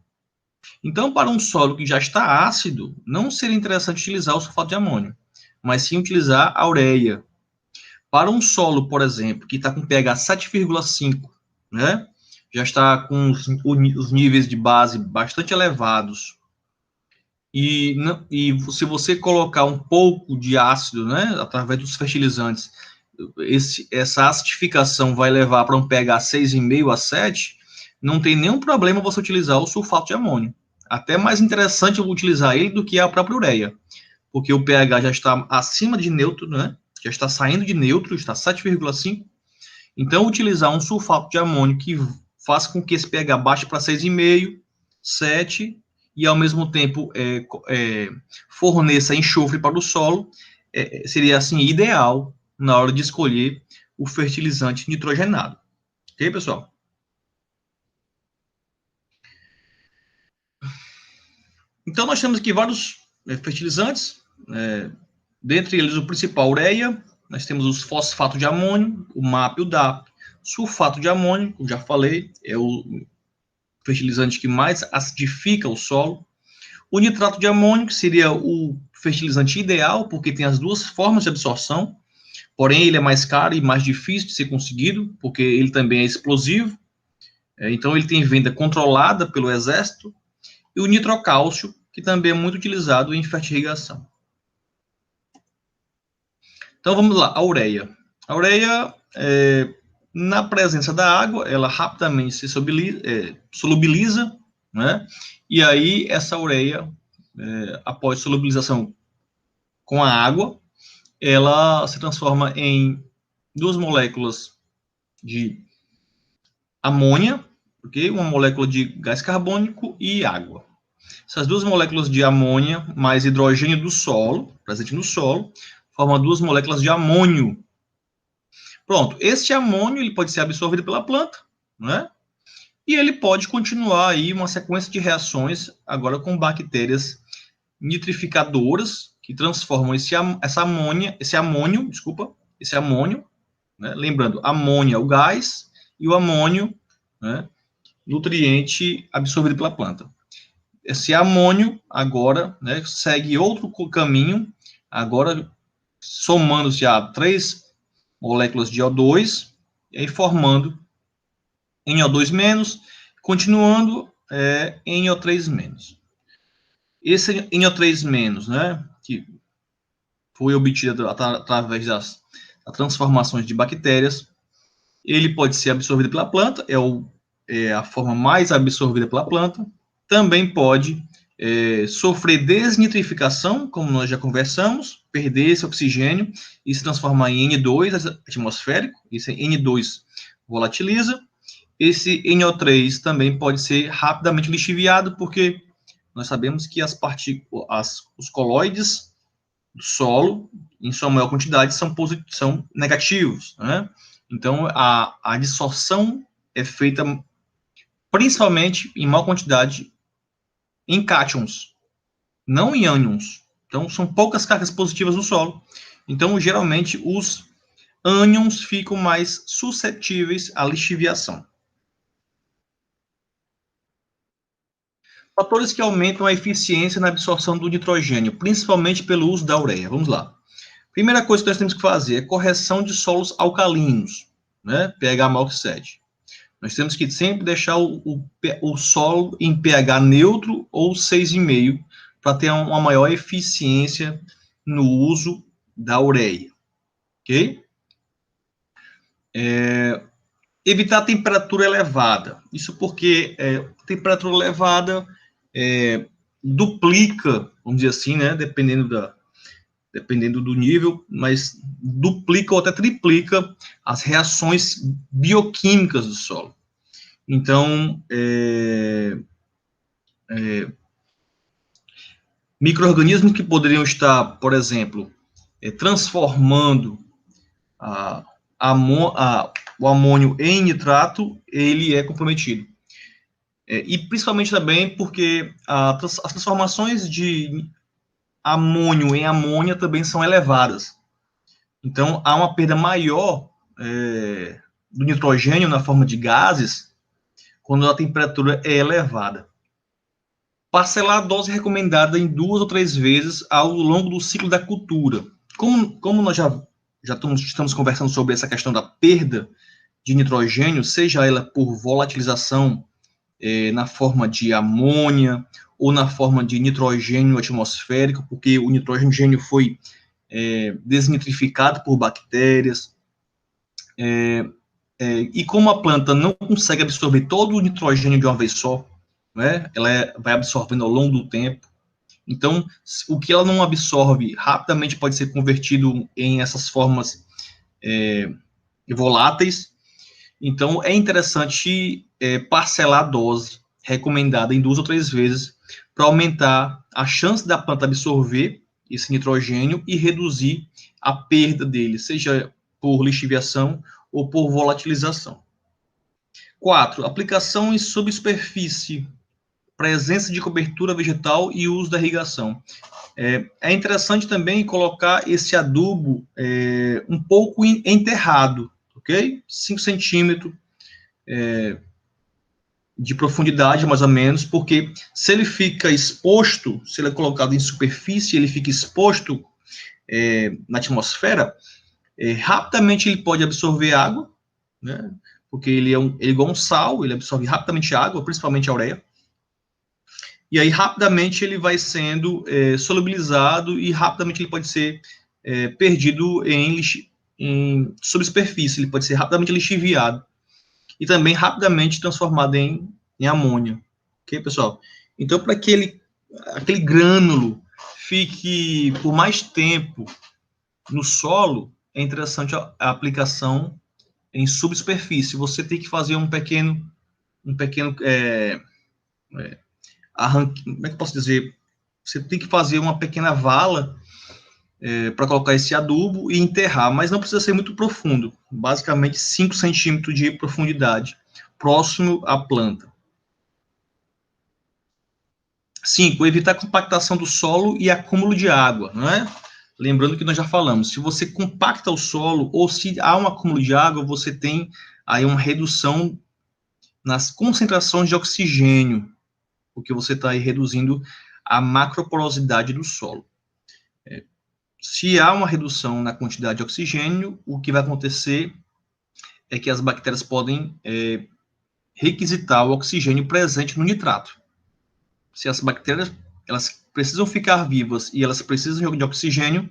Então, para um solo que já está ácido, não seria interessante utilizar o sulfato de amônio, mas sim utilizar a ureia. Para um solo, por exemplo, que está com pH 7,5, né? já está com os níveis de base bastante elevados, e se você colocar um pouco de ácido, né, através dos fertilizantes, essa acidificação vai levar para um pH 6,5 a 7, não tem nenhum problema você utilizar o sulfato de amônio. Até mais interessante eu utilizar ele do que a própria ureia, porque o pH já está acima de neutro, né? Já está saindo de neutro, está 7,5. Então, utilizar um sulfato de amônio que faz com que esse pH baixe para 6,5, 7, e ao mesmo tempo forneça enxofre para o solo, seria assim ideal na hora de escolher o fertilizante nitrogenado. Ok, pessoal? Então, nós temos aqui vários fertilizantes, dentre eles o principal, ureia, nós temos os fosfato de amônio, o MAP e o DAP. Sulfato de amônio, como já falei, é o fertilizante que mais acidifica o solo. O nitrato de amônio, que seria o fertilizante ideal, porque tem as duas formas de absorção, porém ele é mais caro e mais difícil de ser conseguido, porque ele também é explosivo, então ele tem venda controlada pelo exército. E o nitrocálcio, que também é muito utilizado em fertirrigação. Então vamos lá, a ureia. A ureia, na presença da água, ela rapidamente se solubiliza, né? E aí essa ureia, após solubilização com a água, ela se transforma em duas moléculas de amônia, okay? Uma molécula de gás carbônico e água. Essas duas moléculas de amônia mais hidrogênio do solo, presente no solo, formam duas moléculas de amônio. Pronto, este amônio ele pode ser absorvido pela planta, né? E ele pode continuar aí uma sequência de reações agora com bactérias nitrificadoras que transformam esse amônio, né? Lembrando, amônia é o gás e o amônio, né, nutriente absorvido pela planta. Esse amônio agora, né, segue outro caminho, agora somando-se a 3 moléculas de O2, e aí formando NO2-, continuando NO3-. Esse NO3-, né, que foi obtido através das transformações de bactérias, ele pode ser absorvido pela planta, é a forma mais absorvida pela planta. Também pode sofrer desnitrificação, como nós já conversamos, perder esse oxigênio e se transformar em N2 atmosférico, esse N2 volatiliza. Esse NO3 também pode ser rapidamente lixiviado, porque nós sabemos que os coloides do solo, em sua maior quantidade, são negativos, né? Então, a dissorção é feita principalmente em maior quantidade em cátions, não em ânions. Então, são poucas cargas positivas no solo. Então, geralmente, os ânions ficam mais suscetíveis à lixiviação. Fatores que aumentam a eficiência na absorção do nitrogênio, principalmente pelo uso da ureia. Vamos lá. Primeira coisa que nós temos que fazer é correção de solos alcalinos, né? pH maior que 7. Nós temos que sempre deixar o solo em pH neutro ou 6,5 para ter uma maior eficiência no uso da ureia. Ok? Evitar a temperatura elevada. Isso porque temperatura elevada duplica, vamos dizer assim, né? Dependendo do nível, mas duplica ou até triplica as reações bioquímicas do solo. Então, micro-organismos que poderiam estar, por exemplo, transformando o amônio em nitrato, ele é comprometido. E principalmente também porque as transformações de amônio em amônia também são elevadas. Então, há uma perda maior do nitrogênio na forma de gases quando a temperatura é elevada. Parcelar a dose recomendada em 2 ou 3 vezes ao longo do ciclo da cultura. Como nós já estamos conversando sobre essa questão da perda de nitrogênio, seja ela por volatilização na forma de amônia ou na forma de nitrogênio atmosférico, porque o nitrogênio foi desnitrificado por bactérias, e como a planta não consegue absorver todo o nitrogênio de uma vez só, né, ela vai absorvendo ao longo do tempo. Então, o que ela não absorve rapidamente pode ser convertido em essas formas voláteis. Então, é interessante parcelar a dose recomendada em 2 ou 3 vezes para aumentar a chance da planta absorver esse nitrogênio e reduzir a perda dele, seja por lixiviação ou por volatilização. 4. Aplicação em subsuperfície, presença de cobertura vegetal e uso da irrigação. É interessante também colocar esse adubo um pouco enterrado, ok? 5 centímetros de profundidade, mais ou menos, porque se ele fica exposto, se ele é colocado em superfície, ele fica exposto na atmosfera, rapidamente ele pode absorver água, né? Porque ele é igual um sal, ele absorve rapidamente água, principalmente a ureia. E aí, rapidamente, ele vai sendo solubilizado e rapidamente ele pode ser perdido em subsuperfície, ele pode ser rapidamente lixiviado e também rapidamente transformado em amônia. Ok, pessoal? Então, para que aquele grânulo fique por mais tempo no solo, é interessante a aplicação em subsuperfície. Você tem que fazer um pequeno arranque, como é que eu posso dizer? Você tem que fazer uma pequena vala para colocar esse adubo e enterrar, mas não precisa ser muito profundo, basicamente 5 centímetros de profundidade, próximo à planta. 5. Evitar a compactação do solo e acúmulo de água, não é? Lembrando que nós já falamos, se você compacta o solo ou se há um acúmulo de água, você tem aí uma redução nas concentrações de oxigênio, porque você está aí reduzindo a macroporosidade do solo. Se há uma redução na quantidade de oxigênio, o que vai acontecer é que as bactérias podem requisitar o oxigênio presente no nitrato. Se as bactérias elas precisam ficar vivas e elas precisam de oxigênio,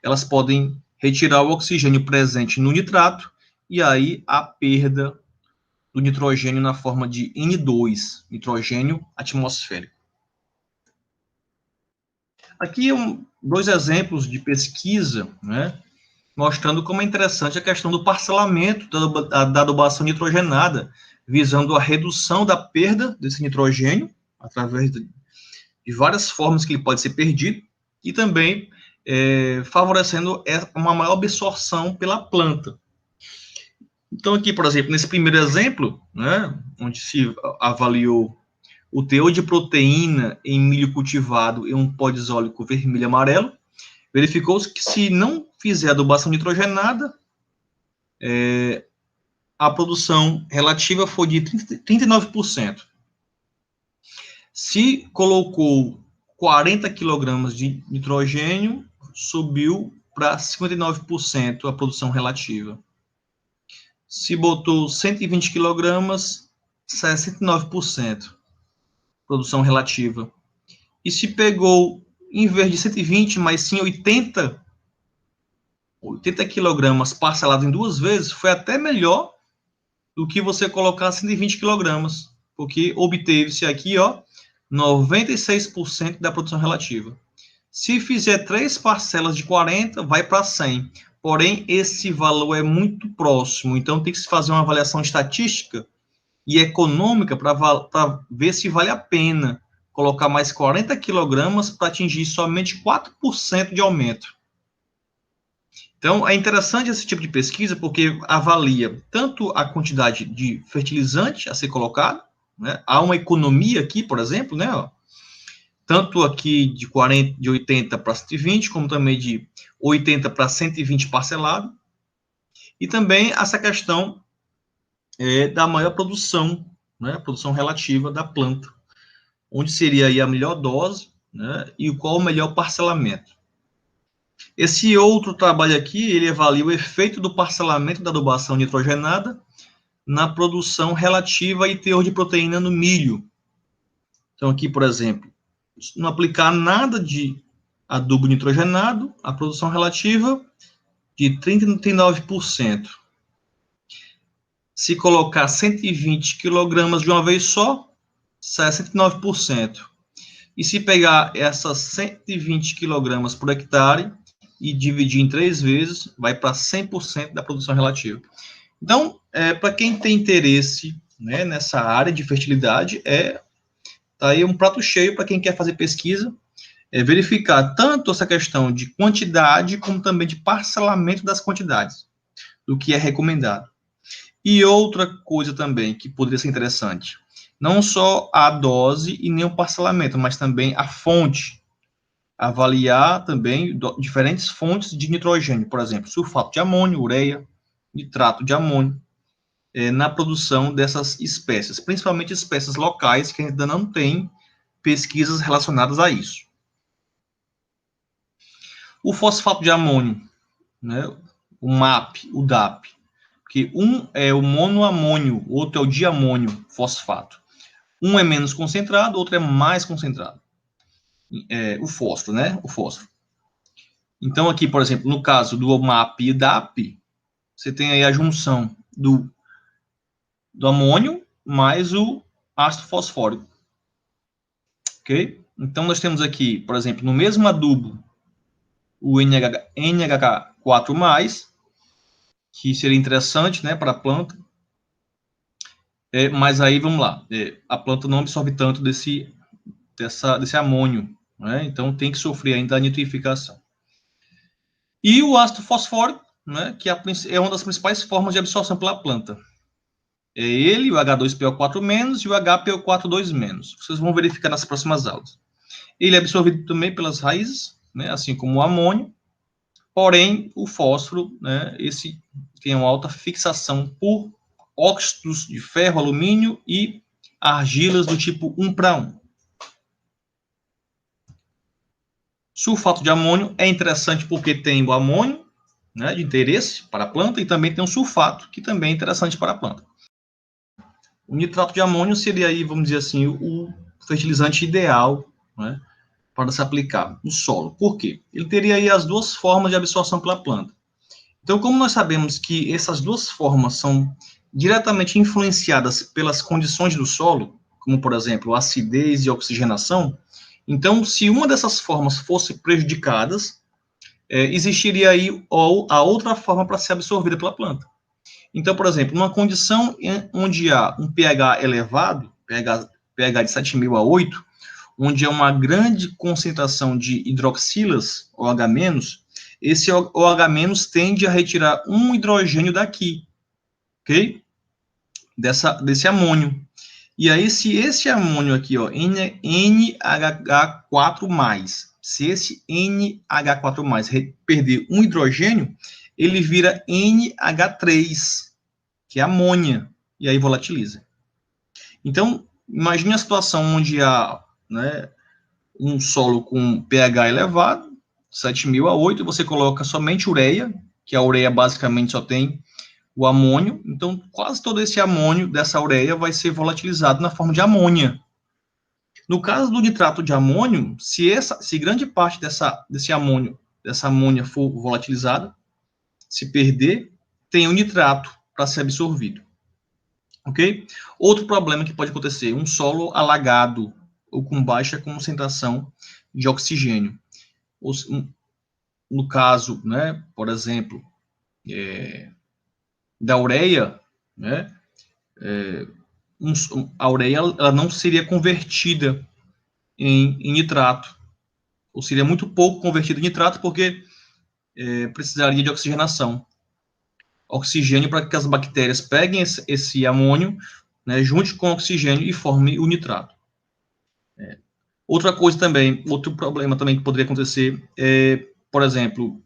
elas podem retirar o oxigênio presente no nitrato e aí a perda do nitrogênio na forma de N2, nitrogênio atmosférico. Aqui 2 exemplos de pesquisa, né, mostrando como é interessante a questão do parcelamento da adubação nitrogenada, visando a redução da perda desse nitrogênio, através de várias formas que ele pode ser perdido, e também favorecendo uma maior absorção pela planta. Então, aqui, por exemplo, nesse primeiro exemplo, né, onde se avaliou o teor de proteína em milho cultivado em um pó disólico vermelho e amarelo, verificou-se que se não fizer adubação nitrogenada, a produção relativa foi de 39%. Se colocou 40 kg de nitrogênio, subiu para 59% a produção relativa. Se botou 120 kg, 69% produção relativa. E se pegou, em vez de 120, mas sim 80 kg parcelado em 2 vezes, foi até melhor do que você colocar 120 kg, porque obteve-se aqui, 96% da produção relativa. Se fizer 3 parcelas de 40, vai para 100. Porém, esse valor é muito próximo, então tem que se fazer uma avaliação estatística e econômica para ver se vale a pena colocar mais 40 quilogramas para atingir somente 4% de aumento. Então, é interessante esse tipo de pesquisa porque avalia tanto a quantidade de fertilizante a ser colocado, né? Há uma economia aqui, por exemplo, né? Tanto aqui de 80 para 120, como também de 80 para 120 parcelado. E também essa questão da maior produção, né? Produção relativa da planta, onde seria aí a melhor dose, né? E qual o melhor parcelamento. Esse outro trabalho aqui, ele avalia o efeito do parcelamento da adubação nitrogenada na produção relativa e teor de proteína no milho. Então, aqui, por exemplo, não aplicar nada de adubo nitrogenado, a produção relativa de 39%. Se colocar 120 kg de uma vez só, 69%. E se pegar essas 120 kg por hectare e dividir em 3 vezes, vai para 100% da produção relativa. Então, para quem tem interesse, né, nessa área de fertilidade, tá aí um prato cheio para quem quer fazer pesquisa, verificar tanto essa questão de quantidade, como também de parcelamento das quantidades, do que é recomendado. E outra coisa também que poderia ser interessante, não só a dose e nem o parcelamento, mas também a fonte. Avaliar também diferentes fontes de nitrogênio, por exemplo, sulfato de amônio, ureia, nitrato de amônio, na produção dessas espécies, principalmente espécies locais que ainda não tem pesquisas relacionadas a isso. O fosfato de amônio, né, o MAP, o DAP, que um é o monoamônio, outro é o diamônio fosfato. Um é menos concentrado, outro é mais concentrado. O fósforo, né? O fósforo. Então, aqui, por exemplo, no caso do MAP e DAP, você tem aí a junção do amônio mais o ácido fosfórico. Ok? Então, nós temos aqui, por exemplo, no mesmo adubo, o NH4+, que seria interessante, né, para a planta. Mas aí, vamos lá, a planta não absorve tanto desse amônio, né? Então tem que sofrer ainda a nitrificação. E o ácido fosfórico, né, que é uma das principais formas de absorção pela planta. É ele, o H2PO4- e o HPO4-. Vocês vão verificar nas próximas aulas. Ele é absorvido também pelas raízes, né, assim como o amônio, porém, o fósforo, né, esse tem uma alta fixação por óxidos de ferro, alumínio e argilas do tipo 1:1. Sulfato de amônio é interessante porque tem o amônio, né, de interesse para a planta, e também tem o sulfato, que também é interessante para a planta. O nitrato de amônio seria aí, vamos dizer assim, o fertilizante ideal, né, para se aplicar no solo. Por quê? Ele teria aí as duas formas de absorção pela planta. Então, como nós sabemos que essas duas formas são diretamente influenciadas pelas condições do solo, como, por exemplo, acidez e oxigenação, então, se uma dessas formas fosse prejudicada, existiria aí a outra forma para ser absorvida pela planta. Então, por exemplo, numa condição onde há um pH elevado, pH de 7.000 a 8, onde há uma grande concentração de hidroxilas, OH-, esse OH- tende a retirar um hidrogênio daqui, ok? Desse amônio. E aí, se esse amônio aqui, ó, NH4+, se esse NH4+, perder um hidrogênio, ele vira NH3, que é amônia, e aí volatiliza. Então, imagine a situação onde há, né, um solo com pH elevado, 7.000 a 8, você coloca somente ureia, que a ureia basicamente só tem o amônio, então quase todo esse amônio dessa ureia vai ser volatilizado na forma de amônia. No caso do nitrato de amônio, se grande parte dessa amônia for volatilizada, se perder, tem o nitrato para ser absorvido. Ok? Outro problema que pode acontecer, um solo alagado ou com baixa concentração de oxigênio. No caso, né, por exemplo, da ureia, né, a ureia ela não seria convertida em nitrato, ou seria muito pouco convertida em nitrato, porque precisaria de oxigenação. Oxigênio para que as bactérias peguem esse amônio, né, junte com o oxigênio e formem o nitrato. Outra coisa também, outro problema também que poderia acontecer é, por exemplo,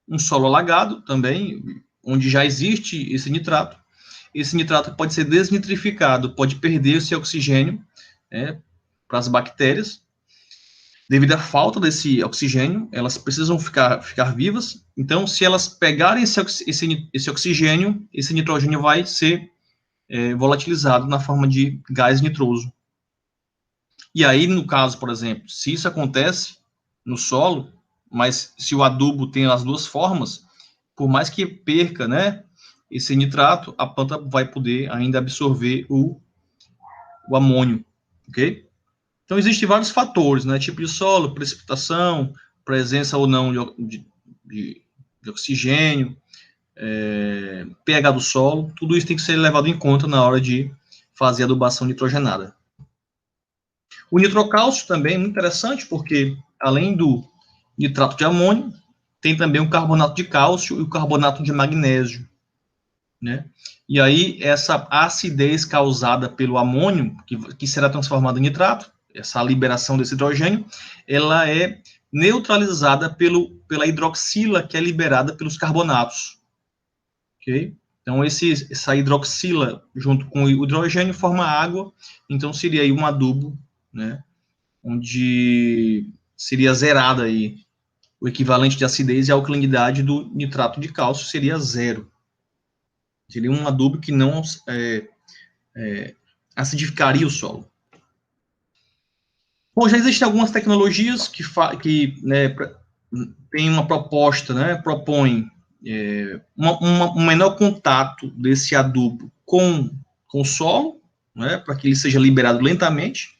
um solo alagado também, onde já existe esse nitrato pode ser desnitrificado, pode perder esse oxigênio, para as bactérias, devido à falta desse oxigênio, elas precisam ficar vivas. Então, se elas pegarem esse oxigênio, esse nitrogênio vai ser volatilizado na forma de gás nitroso. E aí, no caso, por exemplo, se isso acontece no solo, mas se o adubo tem as duas formas, por mais que perca, né, esse nitrato, a planta vai poder ainda absorver o amônio, ok? Então, existem vários fatores, né, tipo de solo, precipitação, presença ou não de oxigênio, pH do solo, tudo isso tem que ser levado em conta na hora de fazer adubação nitrogenada. O nitrocálcio também é muito interessante, porque além do nitrato de amônio, tem também o carbonato de cálcio e o carbonato de magnésio, né? E aí, essa acidez causada pelo amônio, que será transformada em nitrato, essa liberação desse hidrogênio, ela é neutralizada pela hidroxila, que é liberada pelos carbonatos, ok? Então, essa hidroxila, junto com o hidrogênio, forma água, então seria aí um adubo, né, onde seria zerada aí o equivalente de acidez e alcalinidade do nitrato de cálcio seria zero. Seria um adubo que não acidificaria o solo. Bom, já existem algumas tecnologias que né, tem uma proposta, né, propõe um menor contato desse adubo com o solo, né, para que ele seja liberado lentamente.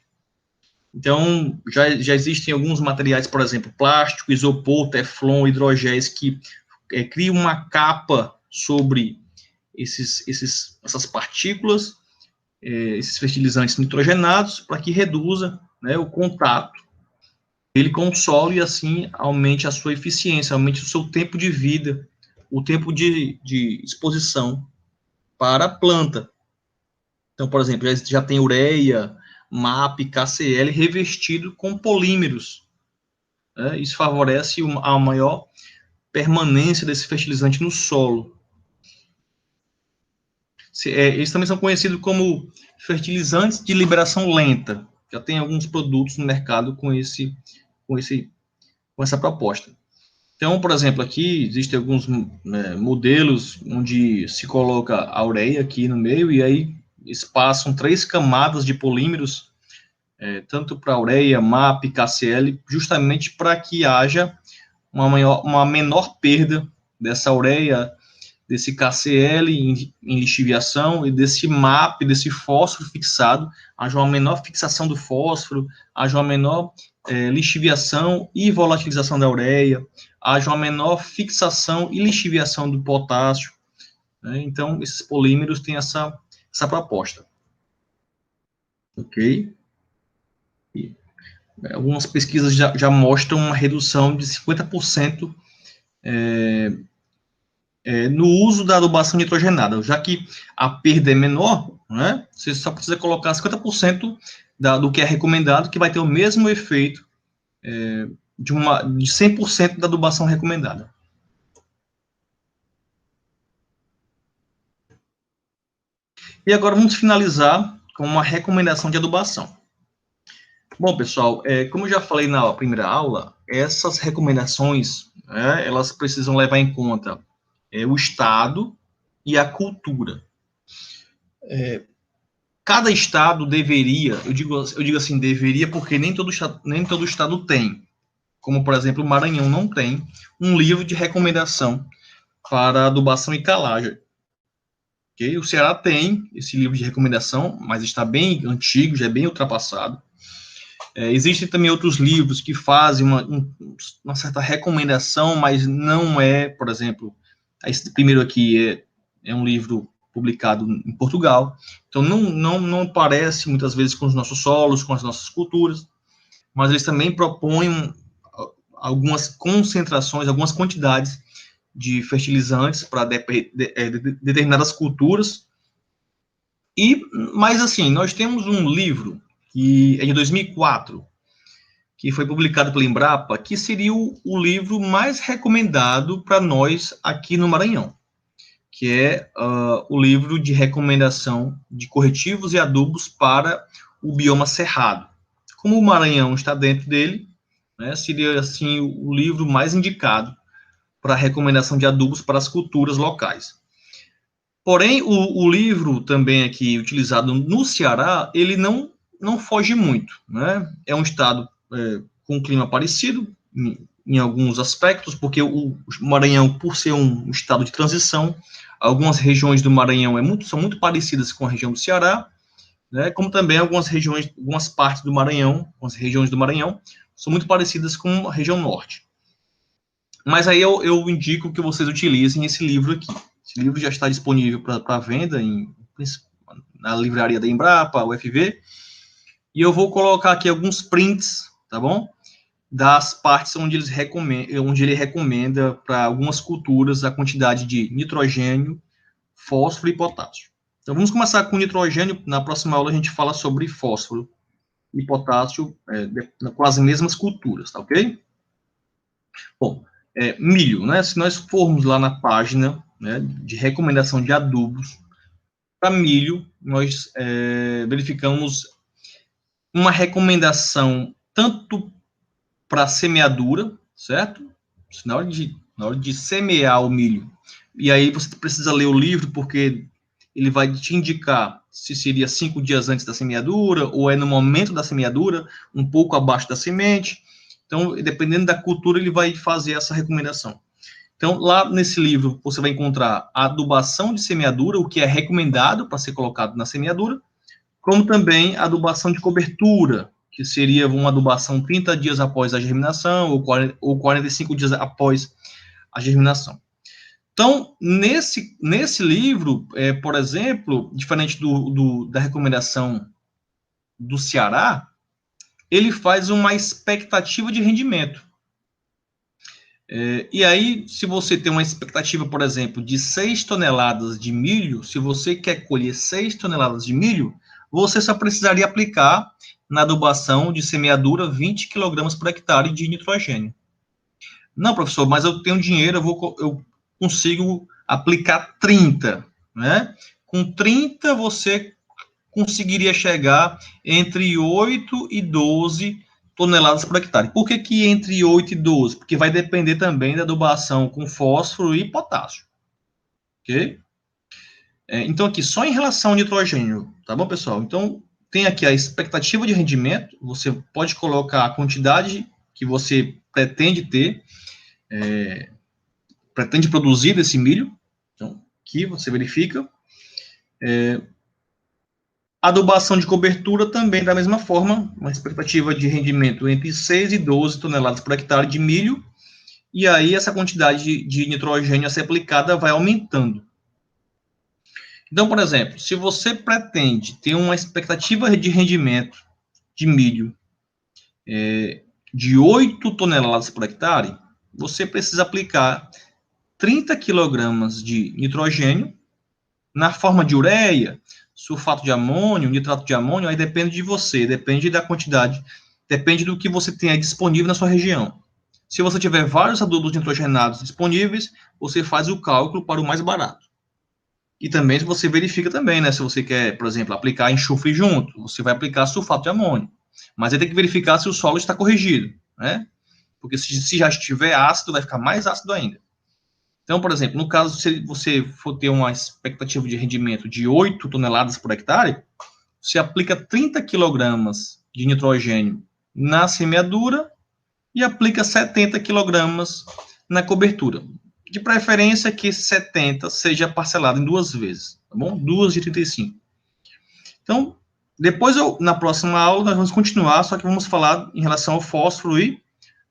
Então, já existem alguns materiais, por exemplo, plástico, isopor, teflon, hidrogéis, que criam uma capa sobre essas partículas, esses fertilizantes nitrogenados, para que reduza, né, o contato dele com o solo e assim aumente a sua eficiência, aumente o seu tempo de vida, o tempo de exposição para a planta. Então, por exemplo, já tem ureia, MAP, KCl revestido com polímeros, né? Isso favorece a maior permanência desse fertilizante no solo. Eles também são conhecidos como fertilizantes de liberação lenta. Já tem alguns produtos no mercado com essa proposta. Então, por exemplo, aqui existem alguns modelos onde se coloca a ureia aqui no meio e aí espaçam 3 camadas de polímeros, tanto para ureia, MAP, KCl, justamente para que haja uma menor perda dessa ureia, desse KCl em lixiviação e desse MAP, desse fósforo fixado, haja uma menor fixação do fósforo, haja uma menor lixiviação e volatilização da ureia, haja uma menor fixação e lixiviação do potássio, né? Então, esses polímeros têm essa proposta. Ok? E algumas pesquisas já mostram uma redução de 50% no uso da adubação nitrogenada, já que a perda é menor, né, você só precisa colocar 50% do que é recomendado, que vai ter o mesmo efeito de 100% da adubação recomendada. E agora vamos finalizar com uma recomendação de adubação. Bom, pessoal, como eu já falei na primeira aula, essas recomendações, elas precisam levar em conta o estado e a cultura. Cada estado deveria, eu digo assim, deveria, porque nem todo estado tem, como, por exemplo, o Maranhão não tem um livro de recomendação para adubação e calagem. Okay? O Ceará tem esse livro de recomendação, mas está bem antigo, já é bem ultrapassado. Existem também outros livros que fazem uma certa recomendação, mas não é, por exemplo, esse primeiro aqui é um livro publicado em Portugal, então não parece muitas vezes com os nossos solos, com as nossas culturas, mas eles também propõem algumas concentrações, algumas quantidades de fertilizantes para determinadas culturas. Mas assim, nós temos um livro que é de 2004, que foi publicado pela Embrapa, que seria o livro mais recomendado para nós aqui no Maranhão, que é o livro de recomendação de corretivos e adubos para o bioma cerrado. Como o Maranhão está dentro dele, né, seria, assim, o livro mais indicado para recomendação de adubos para as culturas locais. Porém, o livro também aqui utilizado no Ceará, ele não foge muito, né? É um estado com um clima parecido em alguns aspectos, porque o Maranhão, por ser um estado de transição, algumas regiões do Maranhão são muito parecidas com a região do Ceará, né? Como também algumas regiões, algumas partes do Maranhão, algumas regiões do Maranhão, são muito parecidas com a região norte. Mas aí eu indico que vocês utilizem esse livro aqui. Esse livro já está disponível para venda na livraria da Embrapa, UFV, e eu vou colocar aqui alguns prints, tá bom? Das partes onde ele recomenda para algumas culturas a quantidade de nitrogênio, fósforo e potássio. Então vamos começar com nitrogênio. Na próxima aula a gente fala sobre fósforo e potássio com as mesmas culturas, tá ok? Bom, milho, né? Se nós formos lá na página, né, de recomendação de adubos para milho, nós verificamos uma recomendação tanto para semeadura, certo? Na hora de semear o milho. E aí você precisa ler o livro, porque ele vai te indicar se seria 5 dias antes da semeadura, ou é no momento da semeadura, um pouco abaixo da semente. Então, dependendo da cultura, ele vai fazer essa recomendação. Então, lá nesse livro, você vai encontrar a adubação de semeadura, o que é recomendado para ser colocado na semeadura, como também a adubação de cobertura, que seria uma adubação 30 dias após a germinação ou 45 dias após a germinação. Então, nesse livro, por exemplo, diferente da recomendação do Ceará, ele faz uma expectativa de rendimento. E aí, se você tem uma expectativa, por exemplo, de 6 toneladas de milho, se você quer colher 6 toneladas de milho, você só precisaria aplicar na adubação de semeadura 20 kg por hectare de nitrogênio. Não, professor, mas eu tenho dinheiro, eu consigo aplicar 30, né? Com 30 você conseguiria chegar entre 8 e 12 toneladas por hectare. Por que entre 8 e 12? Porque vai depender também da adubação com fósforo e potássio. Ok? Então, aqui, só em relação ao nitrogênio, tá bom, pessoal? Então, tem aqui a expectativa de rendimento, você pode colocar a quantidade que você pretende ter, pretende produzir desse milho, então, aqui você verifica. Adubação de cobertura também da mesma forma, uma expectativa de rendimento entre 6 e 12 toneladas por hectare de milho, e aí essa quantidade de nitrogênio a ser aplicada vai aumentando. Então, por exemplo, se você pretende ter uma expectativa de rendimento de milho de 8 toneladas por hectare, você precisa aplicar 30 quilogramas de nitrogênio na forma de ureia, sulfato de amônio, nitrato de amônio, aí depende de você, depende da quantidade, depende do que você tem disponível na sua região. Se você tiver vários adubos nitrogenados disponíveis, você faz o cálculo para o mais barato. E também você verifica também, né, se você quer, por exemplo, aplicar enxofre junto, você vai aplicar sulfato de amônio. Mas aí tem que verificar se o solo está corrigido, né? Porque se já estiver ácido, vai ficar mais ácido ainda. Então, por exemplo, no caso, se você for ter uma expectativa de rendimento de 8 toneladas por hectare, você aplica 30 quilogramas de nitrogênio na semeadura e aplica 70 quilogramas na cobertura. De preferência que esse 70 seja parcelado em 2 vezes, tá bom? 2 de 35. Então, depois, na próxima aula, nós vamos continuar, só que vamos falar em relação ao fósforo e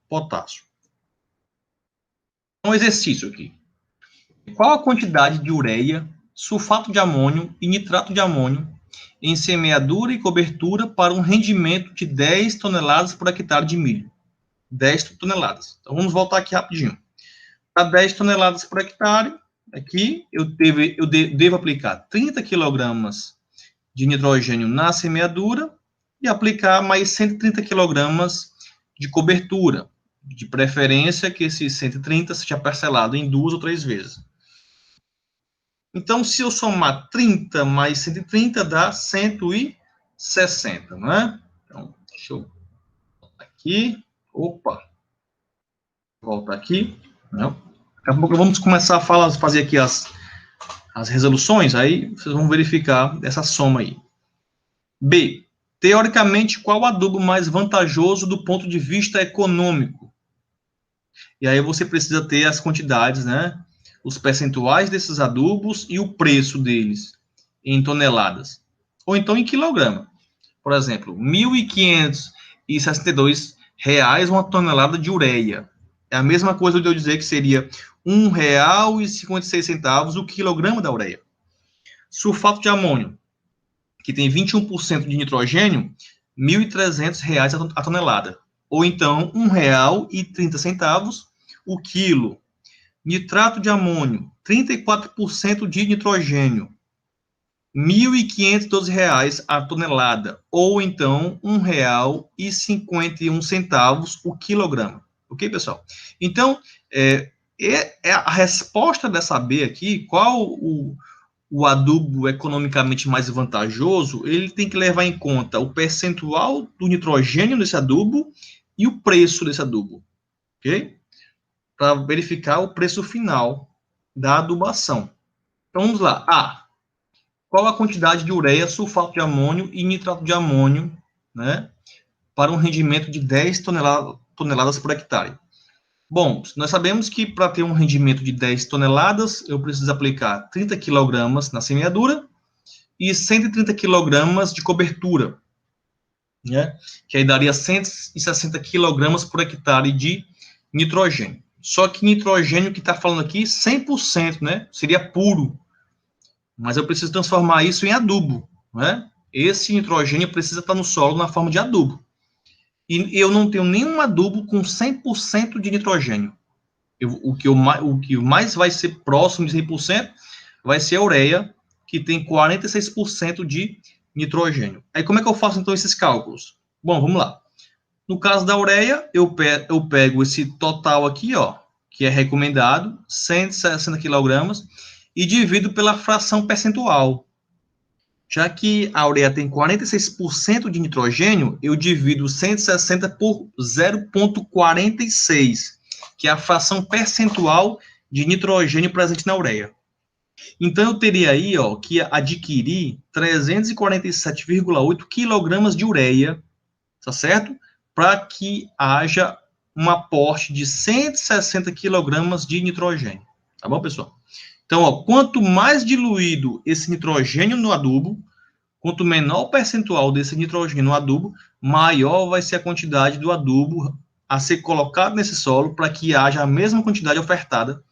potássio. Um exercício aqui. Qual a quantidade de ureia, sulfato de amônio e nitrato de amônio em semeadura e cobertura para um rendimento de 10 toneladas por hectare de milho? 10 toneladas. Então, vamos voltar aqui rapidinho. Para 10 toneladas por hectare, aqui eu devo aplicar 30 quilogramas de nitrogênio na semeadura e aplicar mais 130 quilogramas de cobertura. De preferência que esse 130 seja parcelado em 2 ou 3 vezes. Então, se eu somar 30 mais 130, dá 160, não é? Então, deixa eu botar aqui. Opa, volta aqui. Não. Daqui a pouco vamos começar a fazer aqui as resoluções, aí vocês vão verificar essa soma aí. B. Teoricamente, qual adubo mais vantajoso do ponto de vista econômico? E aí você precisa ter as quantidades, né? Os percentuais desses adubos e o preço deles em toneladas. Ou então em quilograma. Por exemplo, R$ 1.562 uma tonelada de ureia. É a mesma coisa de eu dizer que seria R$ 1,56 o quilograma da ureia. Sulfato de amônio, que tem 21% de nitrogênio, R$ 1.300 a tonelada. Ou então, R$ 1,30 o quilo. Nitrato de amônio, 34% de nitrogênio, R$ 1.512 a tonelada, ou então R$ 1,51 o quilograma. Ok, pessoal? Então, a resposta dessa B aqui, qual o adubo economicamente mais vantajoso, ele tem que levar em conta o percentual do nitrogênio desse adubo e o preço desse adubo, ok? Para verificar o preço final da adubação. Então, vamos lá. A. Qual a quantidade de ureia, sulfato de amônio e nitrato de amônio, né, para um rendimento de 10 toneladas por hectare? Bom, nós sabemos que para ter um rendimento de 10 toneladas, eu preciso aplicar 30 kg na semeadura e 130 kg de cobertura, né, que aí daria 160 kg por hectare de nitrogênio. Só que nitrogênio que está falando aqui, 100%, né, seria puro. Mas eu preciso transformar isso em adubo, né? Esse nitrogênio precisa estar no solo na forma de adubo. E eu não tenho nenhum adubo com 100% de nitrogênio. O que mais vai ser próximo de 100% vai ser a ureia, que tem 46% de nitrogênio. Aí como é que eu faço então esses cálculos? Bom, vamos lá. No caso da ureia, eu pego esse total aqui, ó, que é recomendado, 160 kg, e divido pela fração percentual. Já que a ureia tem 46% de nitrogênio, eu divido 160 por 0,46, que é a fração percentual de nitrogênio presente na ureia. Então, eu teria aí, ó, que adquirir 347,8 kg de ureia, tá certo? Para que haja um aporte de 160 kg de nitrogênio. Tá bom, pessoal? Então, ó, quanto mais diluído esse nitrogênio no adubo, quanto menor o percentual desse nitrogênio no adubo, maior vai ser a quantidade do adubo a ser colocado nesse solo para que haja a mesma quantidade ofertada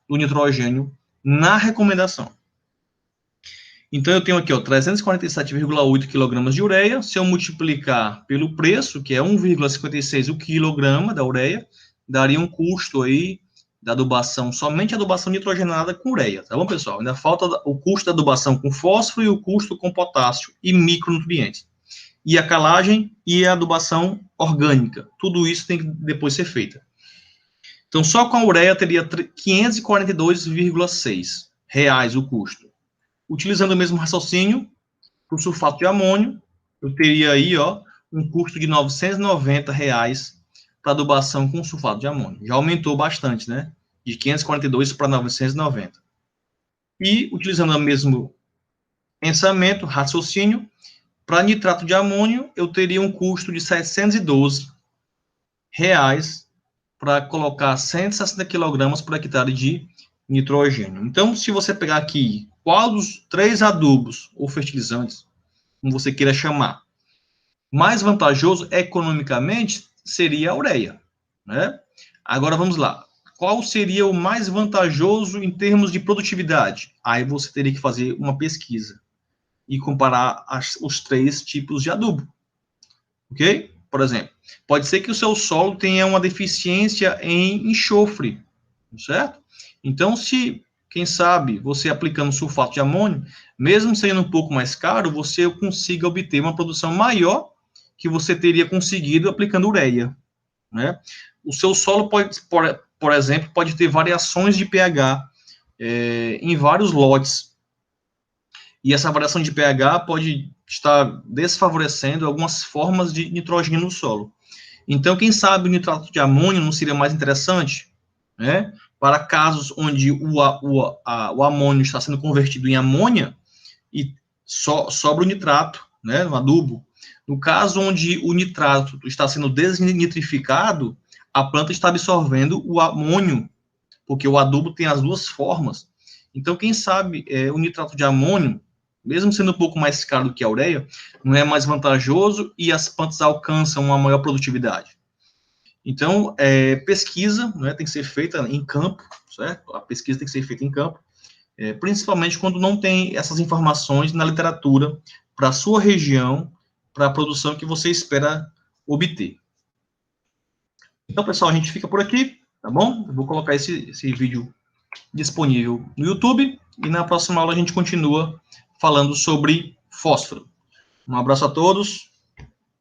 do nitrogênio na recomendação. Então, eu tenho aqui, ó, 347,8 kg de ureia. Se eu multiplicar pelo preço, que é 1,56 o quilograma da ureia, daria um custo aí da adubação, somente a adubação nitrogenada com ureia, tá bom, pessoal? Ainda falta o custo da adubação com fósforo e o custo com potássio e micronutrientes. E a calagem e a adubação orgânica. Tudo isso tem que depois ser feita. Então, só com a ureia teria R$ 542,6 o custo. Utilizando o mesmo raciocínio, para o sulfato de amônio, eu teria aí, ó, um custo de R$ 990 para adubação com sulfato de amônio. Já aumentou bastante, né? De 542 para 990. E, utilizando o mesmo pensamento, raciocínio, para nitrato de amônio, eu teria um custo de R$ 712 para colocar 160 kg por hectare de nitrogênio. Então, se você pegar aqui, qual dos 3 adubos ou fertilizantes, como você queira chamar, mais vantajoso economicamente seria a ureia, né? Agora vamos lá. Qual seria o mais vantajoso em termos de produtividade? Aí você teria que fazer uma pesquisa e comparar os 3 tipos de adubo, ok? Por exemplo, pode ser que o seu solo tenha uma deficiência em enxofre, certo? Então, se, quem sabe, você aplicando sulfato de amônio, mesmo sendo um pouco mais caro, você consiga obter uma produção maior que você teria conseguido aplicando ureia, né? O seu solo pode, por exemplo, pode ter variações de pH em vários lotes, e essa variação de pH pode estar desfavorecendo algumas formas de nitrogênio no solo. Então, quem sabe o nitrato de amônio não seria mais interessante, né? Para casos onde o amônio está sendo convertido em amônia e sobra o nitrato, né, no adubo. No caso onde o nitrato está sendo desnitrificado, a planta está absorvendo o amônio, porque o adubo tem as duas formas. Então, quem sabe o nitrato de amônio, mesmo sendo um pouco mais caro do que a ureia, não é mais vantajoso e as plantas alcançam uma maior produtividade. Então, pesquisa, né, tem que ser feita em campo, certo? A pesquisa tem que ser feita em campo, principalmente quando não tem essas informações na literatura para a sua região, para a produção que você espera obter. Então, pessoal, a gente fica por aqui, tá bom? Eu vou colocar esse vídeo disponível no YouTube e na próxima aula a gente continua falando sobre fósforo. Um abraço a todos.